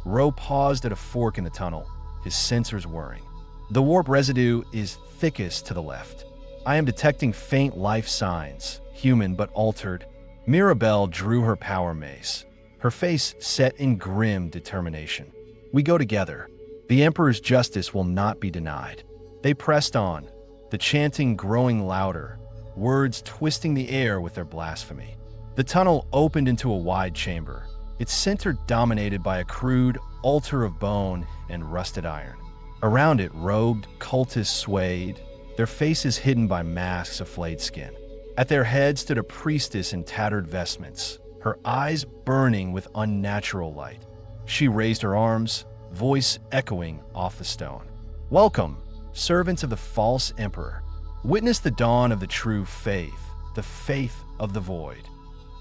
Speaker 1: Roe paused at a fork in the tunnel, his sensors whirring. The warp residue is thickest to the left. I am detecting faint life signs, human but altered. Mirabelle drew her power mace, her face set in grim determination. We go together. The Emperor's justice will not be denied. They pressed on, the chanting growing louder, words twisting the air with their blasphemy. The tunnel opened into a wide chamber, its center dominated by a crude altar of bone and rusted iron. Around it, robed cultists swayed, their faces hidden by masks of flayed skin. At their head stood a priestess in tattered vestments, her eyes burning with unnatural light. She raised her arms, voice echoing off the stone. "Welcome, servants of the false emperor. Witness the dawn of the true faith, the faith of the void."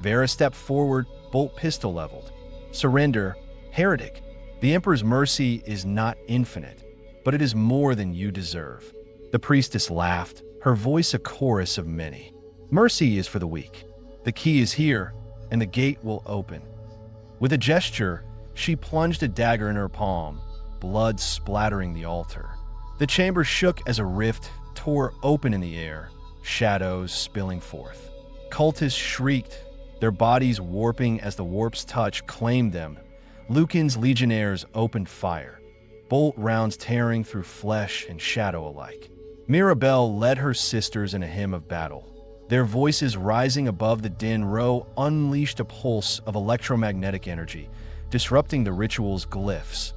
Speaker 1: Vera stepped forward, bolt pistol leveled. "Surrender, heretic. The emperor's mercy is not infinite, but it is more than you deserve." The priestess laughed, her voice a chorus of many. "Mercy is for the weak. The key is here, and the gate will open." With a gesture, she plunged a dagger in her palm, blood splattering the altar. The chamber shook as a rift tore open in the air, shadows spilling forth. Cultists shrieked, their bodies warping as the warp's touch claimed them. Lucan's legionnaires opened fire, bolt rounds tearing through flesh and shadow alike. Mirabelle led her sisters in a hymn of battle. Their voices rising above the din, Roe unleashed a pulse of electromagnetic energy, disrupting the ritual's glyphs.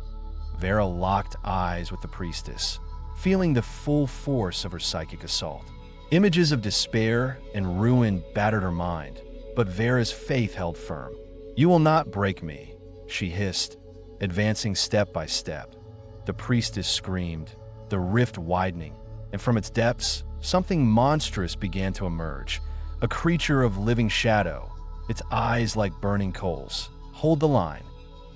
Speaker 1: Vera locked eyes with the priestess, feeling the full force of her psychic assault. Images of despair and ruin battered her mind, but Vera's faith held firm. "You will not break me," she hissed, advancing step by step. The priestess screamed, the rift widening, and from its depths, something monstrous began to emerge, a creature of living shadow, its eyes like burning coals. "Hold the line,"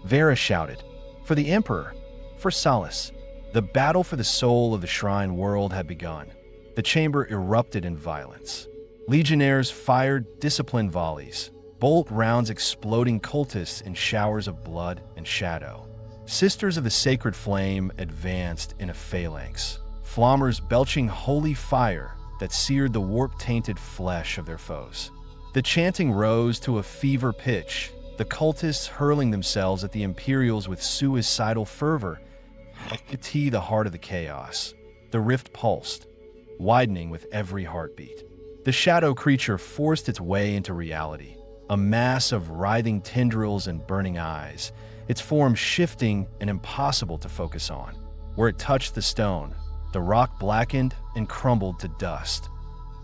Speaker 1: Vera shouted. "For the Emperor, for Solace." The battle for the soul of the shrine world had begun. The chamber erupted in violence. Legionnaires fired disciplined volleys, bolt rounds exploding cultists in showers of blood and shadow. Sisters of the Sacred Flame advanced in a phalanx, flammers belching holy fire that seared the warp-tainted flesh of their foes. The chanting rose to a fever pitch, the cultists hurling themselves at the Imperials with suicidal fervor. To the heart of the chaos, the rift pulsed, widening with every heartbeat. The shadow creature forced its way into reality, a mass of writhing tendrils and burning eyes, its form shifting and impossible to focus on. Where it touched the stone, the rock blackened and crumbled to dust.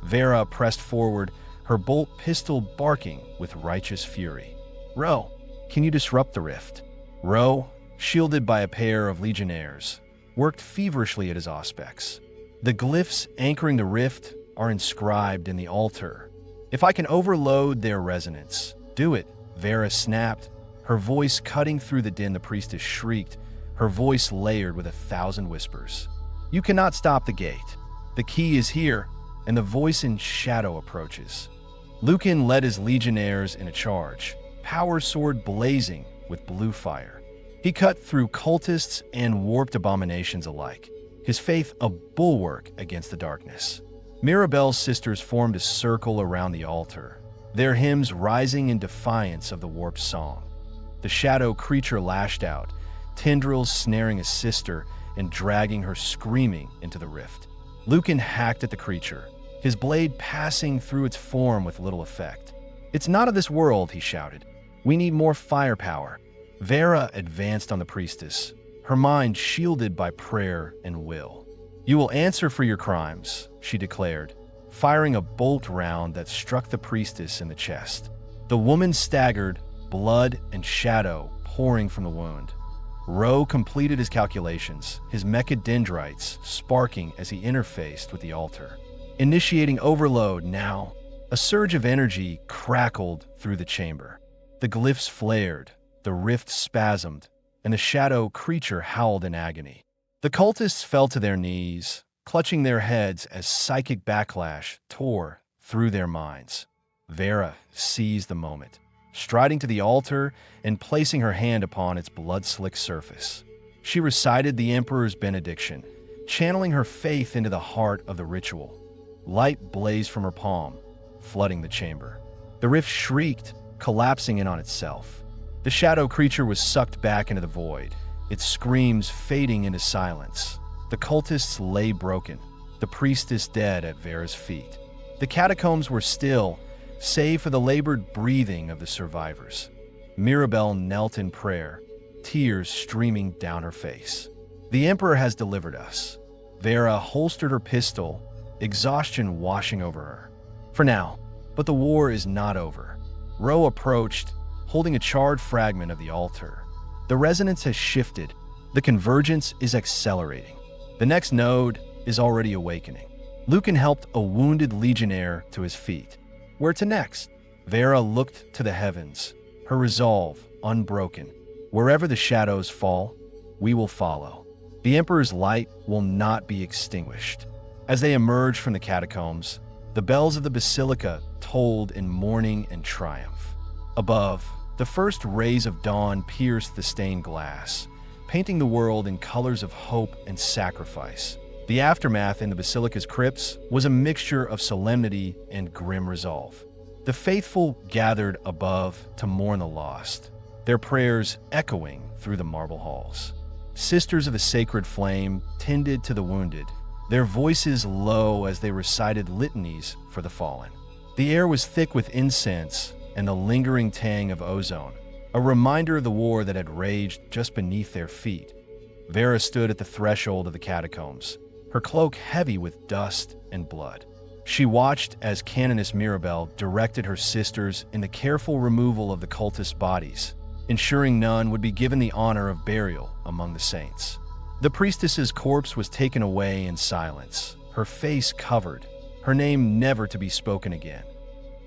Speaker 1: Vera pressed forward, her bolt pistol barking with righteous fury. "Roe, can you disrupt the rift?" Roe, shielded by a pair of legionnaires, worked feverishly at his auspex. The glyphs anchoring the rift are inscribed in the altar. "If I can overload their resonance, do it," Vera snapped, her voice cutting through the din. The priestess shrieked, her voice layered with 1,000 whispers. "You cannot stop the gate. The key is here," and the voice in shadow approaches. Lucan led his legionnaires in a charge, power sword blazing with blue fire. He cut through cultists and warped abominations alike, his faith a bulwark against the darkness. Mirabelle's sisters formed a circle around the altar, their hymns rising in defiance of the warped song. The shadow creature lashed out, tendrils snaring a sister and dragging her screaming into the rift. Lucan hacked at the creature, his blade passing through its form with little effect. "It's not of this world," he shouted. "We need more firepower." Vera advanced on the priestess, her mind shielded by prayer and will. "You will answer for your crimes," she declared, firing a bolt round that struck the priestess in the chest. The woman staggered, blood and shadow pouring from the wound. Ro completed his calculations, his mechadendrites sparking as he interfaced with the altar. Initiating overload now. A surge of energy crackled through the chamber. The glyphs flared, the rift spasmed, and the shadow creature howled in agony. The cultists fell to their knees, clutching their heads as psychic backlash tore through their minds. Vera seized the moment, striding to the altar and placing her hand upon its blood-slick surface. She recited the Emperor's benediction, channeling her faith into the heart of the ritual. Light blazed from her palm, flooding the chamber. The rift shrieked, collapsing in on itself. The shadow creature was sucked back into the void, its screams fading into silence. The cultists lay broken, the priestess dead at Vera's feet. The catacombs were still, save for the labored breathing of the survivors. Mirabelle knelt in prayer, tears streaming down her face. "The Emperor has delivered us." Vera holstered her pistol, exhaustion washing over her. "For now, but the war is not over." Ro approached, holding a charred fragment of the altar. The resonance has shifted. The convergence is accelerating. The next node is already awakening. Lucan helped a wounded legionnaire to his feet. Where to next? Vera looked to the heavens, her resolve unbroken. Wherever the shadows fall, we will follow. The Emperor's light will not be extinguished. As they emerged from the catacombs, the bells of the basilica tolled in mourning and triumph. Above, the first rays of dawn pierced the stained glass, painting the world in colors of hope and sacrifice. The aftermath in the basilica's crypts was a mixture of solemnity and grim resolve. The faithful gathered above to mourn the lost, their prayers echoing through the marble halls. Sisters of the sacred flame tended to the wounded, their voices low as they recited litanies for the fallen. The air was thick with incense and the lingering tang of ozone, a reminder of the war that had raged just beneath their feet. Vera stood at the threshold of the catacombs, her cloak heavy with dust and blood. She watched as Canoness Mirabelle directed her sisters in the careful removal of the cultists' bodies, ensuring none would be given the honor of burial among the saints. The priestess's corpse was taken away in silence, her face covered, her name never to be spoken again.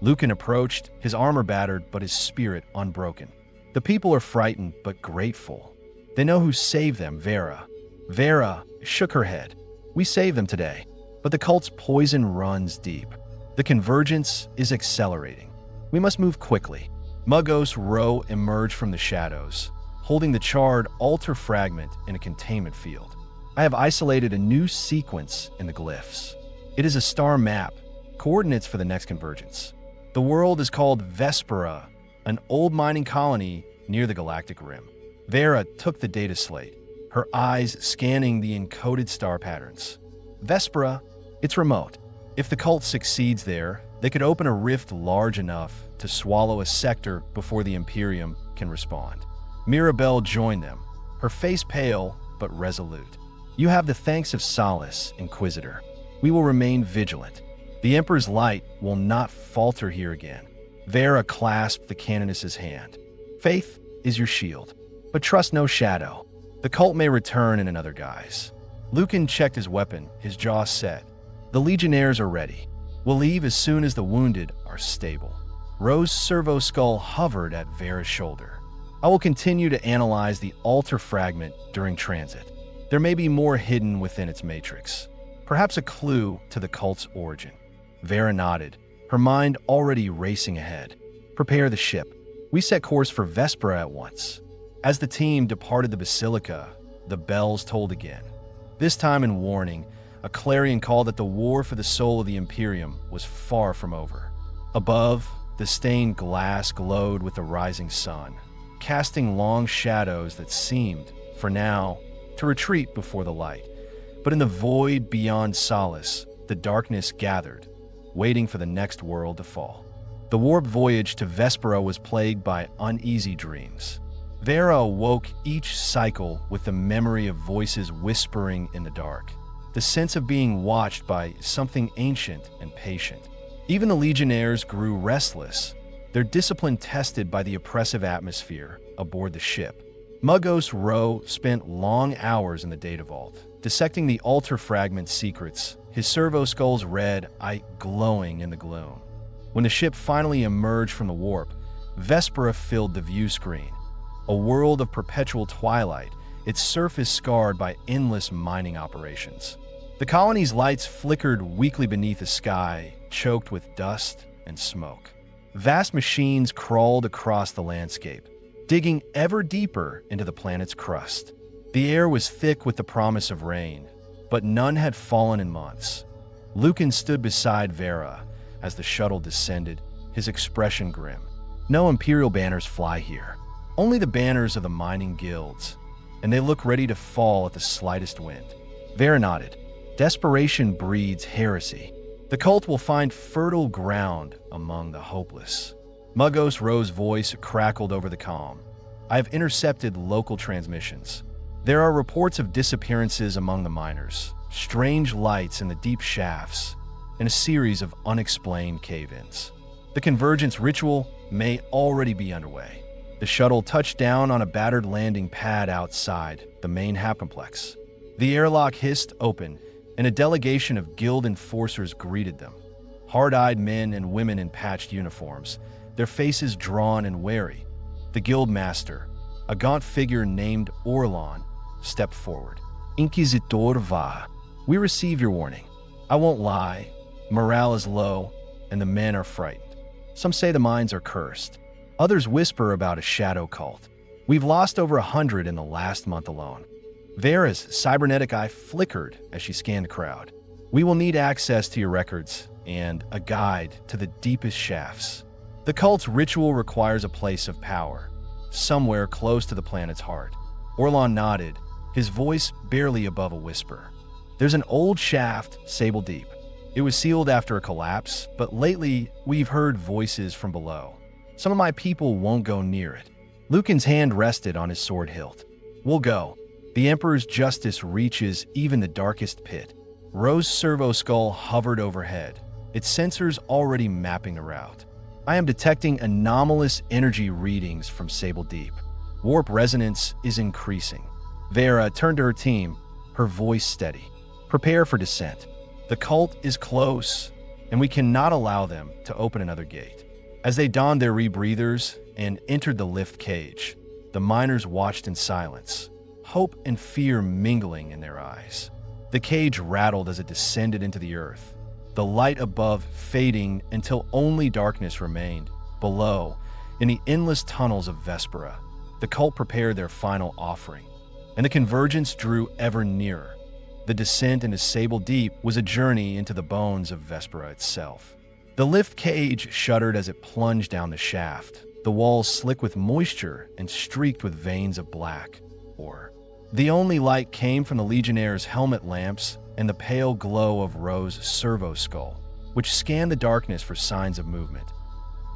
Speaker 1: Lucan approached, his armor battered but his spirit unbroken. The people are frightened but grateful. They know who saved them, Vera. Vera shook her head. "We saved them today, but the cult's poison runs deep. The convergence is accelerating. We must move quickly." Mugos Ro emerged from the shadows, holding the charred altar fragment in a containment field. "I have isolated a new sequence in the glyphs. It is a star map, coordinates for the next convergence. The world is called Vespera, an old mining colony near the galactic rim." Vera took the data slate, her eyes scanning the encoded star patterns. "Vespera, it's remote. If the cult succeeds there, they could open a rift large enough to swallow a sector before the Imperium can respond." Mirabelle joined them, her face pale but resolute. "You have the thanks of Solace, Inquisitor. We will remain vigilant. The Emperor's light will not falter here again." Vera clasped the Canoness's hand. "Faith is your shield, but trust no shadow. The cult may return in another guise." Lucan checked his weapon, his jaw set. "The legionnaires are ready. We'll leave as soon as the wounded are stable." Ro's servo skull hovered at Vera's shoulder. "I will continue to analyze the altar fragment during transit. There may be more hidden within its matrix. Perhaps a clue to the cult's origin." Vera nodded, her mind already racing ahead. "Prepare the ship. We set course for Vespera at once." As the team departed the basilica, the bells tolled again. This time in warning, a clarion call that the war for the soul of the Imperium was far from over. Above, the stained glass glowed with the rising sun, casting long shadows that seemed, for now, to retreat before the light. But in the void beyond Solace, the darkness gathered, waiting for the next world to fall. The warp voyage to Vespera was plagued by uneasy dreams. Vera awoke each cycle with the memory of voices whispering in the dark, the sense of being watched by something ancient and patient. Even the Legionnaires grew restless, their discipline tested by the oppressive atmosphere aboard the ship. Mugos Ro spent long hours in the data vault, dissecting the altar fragment secrets, his servo skull's red eye glowing in the gloom. When the ship finally emerged from the warp, Vespera filled the view screen. A world of perpetual twilight, its surface scarred by endless mining operations. The colony's lights flickered weakly beneath a sky choked with dust and smoke. Vast machines crawled across the landscape, digging ever deeper into the planet's crust. The air was thick with the promise of rain, but none had fallen in months. Lucan stood beside Vera as the shuttle descended, his expression grim. No Imperial banners fly here, only the banners of the mining guilds, and they look ready to fall at the slightest wind. Vera nodded. Desperation breeds heresy. The cult will find fertile ground among the hopeless. Mugos Ro's voice crackled over the comm. I have intercepted local transmissions. There are reports of disappearances among the miners, strange lights in the deep shafts, and a series of unexplained cave-ins. The convergence ritual may already be underway. The shuttle touched down on a battered landing pad outside the main hapcomplex. The airlock hissed open, and a delegation of guild enforcers greeted them. Hard-eyed men and women in patched uniforms, their faces drawn and wary. The guild master, a gaunt figure named Orlon, stepped forward. Inquisitor Va, we received your warning. I won't lie, morale is low, and the men are frightened. Some say the mines are cursed. Others whisper about a shadow cult. We've lost over 100 in the last month alone. Vera's cybernetic eye flickered as she scanned the crowd. We will need access to your records and a guide to the deepest shafts. The cult's ritual requires a place of power, somewhere close to the planet's heart. Orlon nodded, his voice barely above a whisper. There's an old shaft, sable deep. It was sealed after a collapse, but lately we've heard voices from below. Some of my people won't go near it. Lucan's hand rested on his sword hilt. We'll go. The Emperor's justice reaches even the darkest pit. Ro's servo skull hovered overhead, its sensors already mapping the route. I am detecting anomalous energy readings from Sable Deep. Warp resonance is increasing. Vera turned to her team, her voice steady. Prepare for descent. The cult is close, and we cannot allow them to open another gate. As they donned their rebreathers and entered the lift cage, the miners watched in silence, hope and fear mingling in their eyes. The cage rattled as it descended into the earth, the light above fading until only darkness remained. Below, in the endless tunnels of Vespera, the cult prepared their final offering, and the convergence drew ever nearer. The descent into Sable Deep was a journey into the bones of Vespera itself. The lift cage shuddered as it plunged down the shaft, the walls slick with moisture and streaked with veins of black ore. The only light came from the Legionnaire's helmet lamps and the pale glow of Ro's servo skull, which scanned the darkness for signs of movement.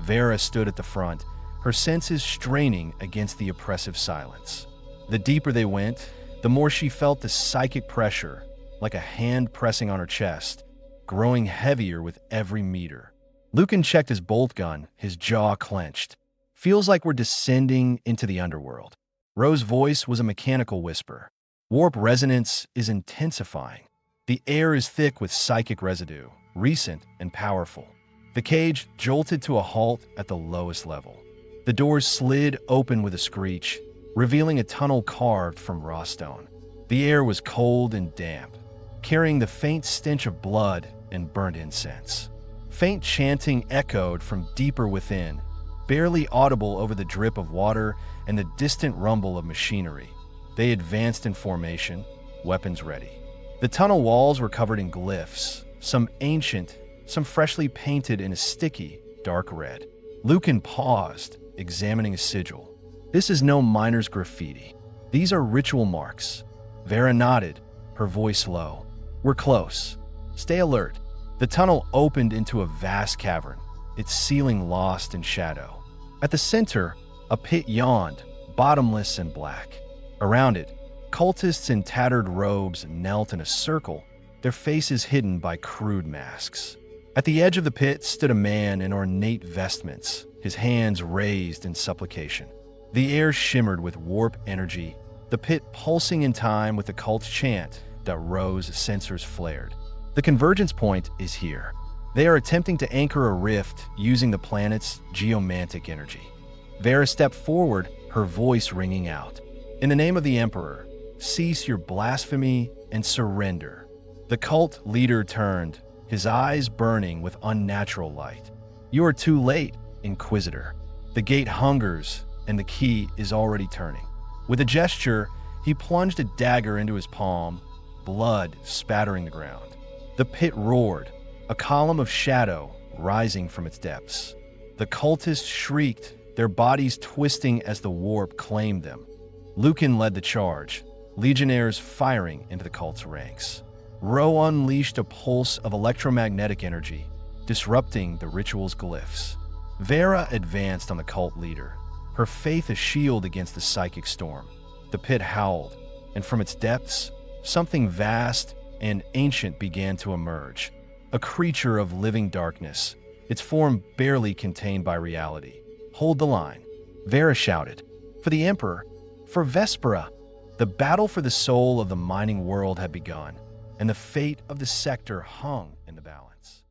Speaker 1: Vera stood at the front, her senses straining against the oppressive silence. The deeper they went, the more she felt the psychic pressure, like a hand pressing on her chest, growing heavier with every meter. Lucan checked his bolt gun, his jaw clenched. Feels like we're descending into the underworld. Ro's voice was a mechanical whisper. Warp resonance is intensifying. The air is thick with psychic residue, recent and powerful. The cage jolted to a halt at the lowest level. The doors slid open with a screech, revealing a tunnel carved from raw stone. The air was cold and damp, carrying the faint stench of blood and burnt incense. Faint chanting echoed from deeper within, barely audible over the drip of water and the distant rumble of machinery. They advanced in formation, weapons ready. The tunnel walls were covered in glyphs, some ancient, some freshly painted in a sticky, dark red. Lucan paused, examining a sigil. This is no miner's graffiti. These are ritual marks. Vera nodded, her voice low. We're close. Stay alert. The tunnel opened into a vast cavern, its ceiling lost in shadow. At the center, a pit yawned, bottomless and black. Around it, cultists in tattered robes knelt in a circle, their faces hidden by crude masks. At the edge of the pit stood a man in ornate vestments, his hands raised in supplication. The air shimmered with warp energy, the pit pulsing in time with the cult chant that Ro's sensors flared. The convergence point is here. They are attempting to anchor a rift using the planet's geomantic energy. Vera stepped forward, her voice ringing out. In the name of the Emperor, cease your blasphemy and surrender. The cult leader turned, his eyes burning with unnatural light. You are too late, Inquisitor. The gate hungers, and the key is already turning. With a gesture, he plunged a dagger into his palm, blood spattering the ground. The pit roared, a column of shadow rising from its depths. The cultists shrieked, their bodies twisting as the warp claimed them. Lucan led the charge, legionnaires firing into the cult's ranks. Ro unleashed a pulse of electromagnetic energy, disrupting the ritual's glyphs. Vera advanced on the cult leader, her faith a shield against the psychic storm. The pit howled, and from its depths, something vast and ancient began to emerge. A creature of living darkness, its form barely contained by reality. Hold the line, Vera shouted. For the Emperor, for Vespera. The battle for the soul of the mining world had begun, and the fate of the sector hung in the balance.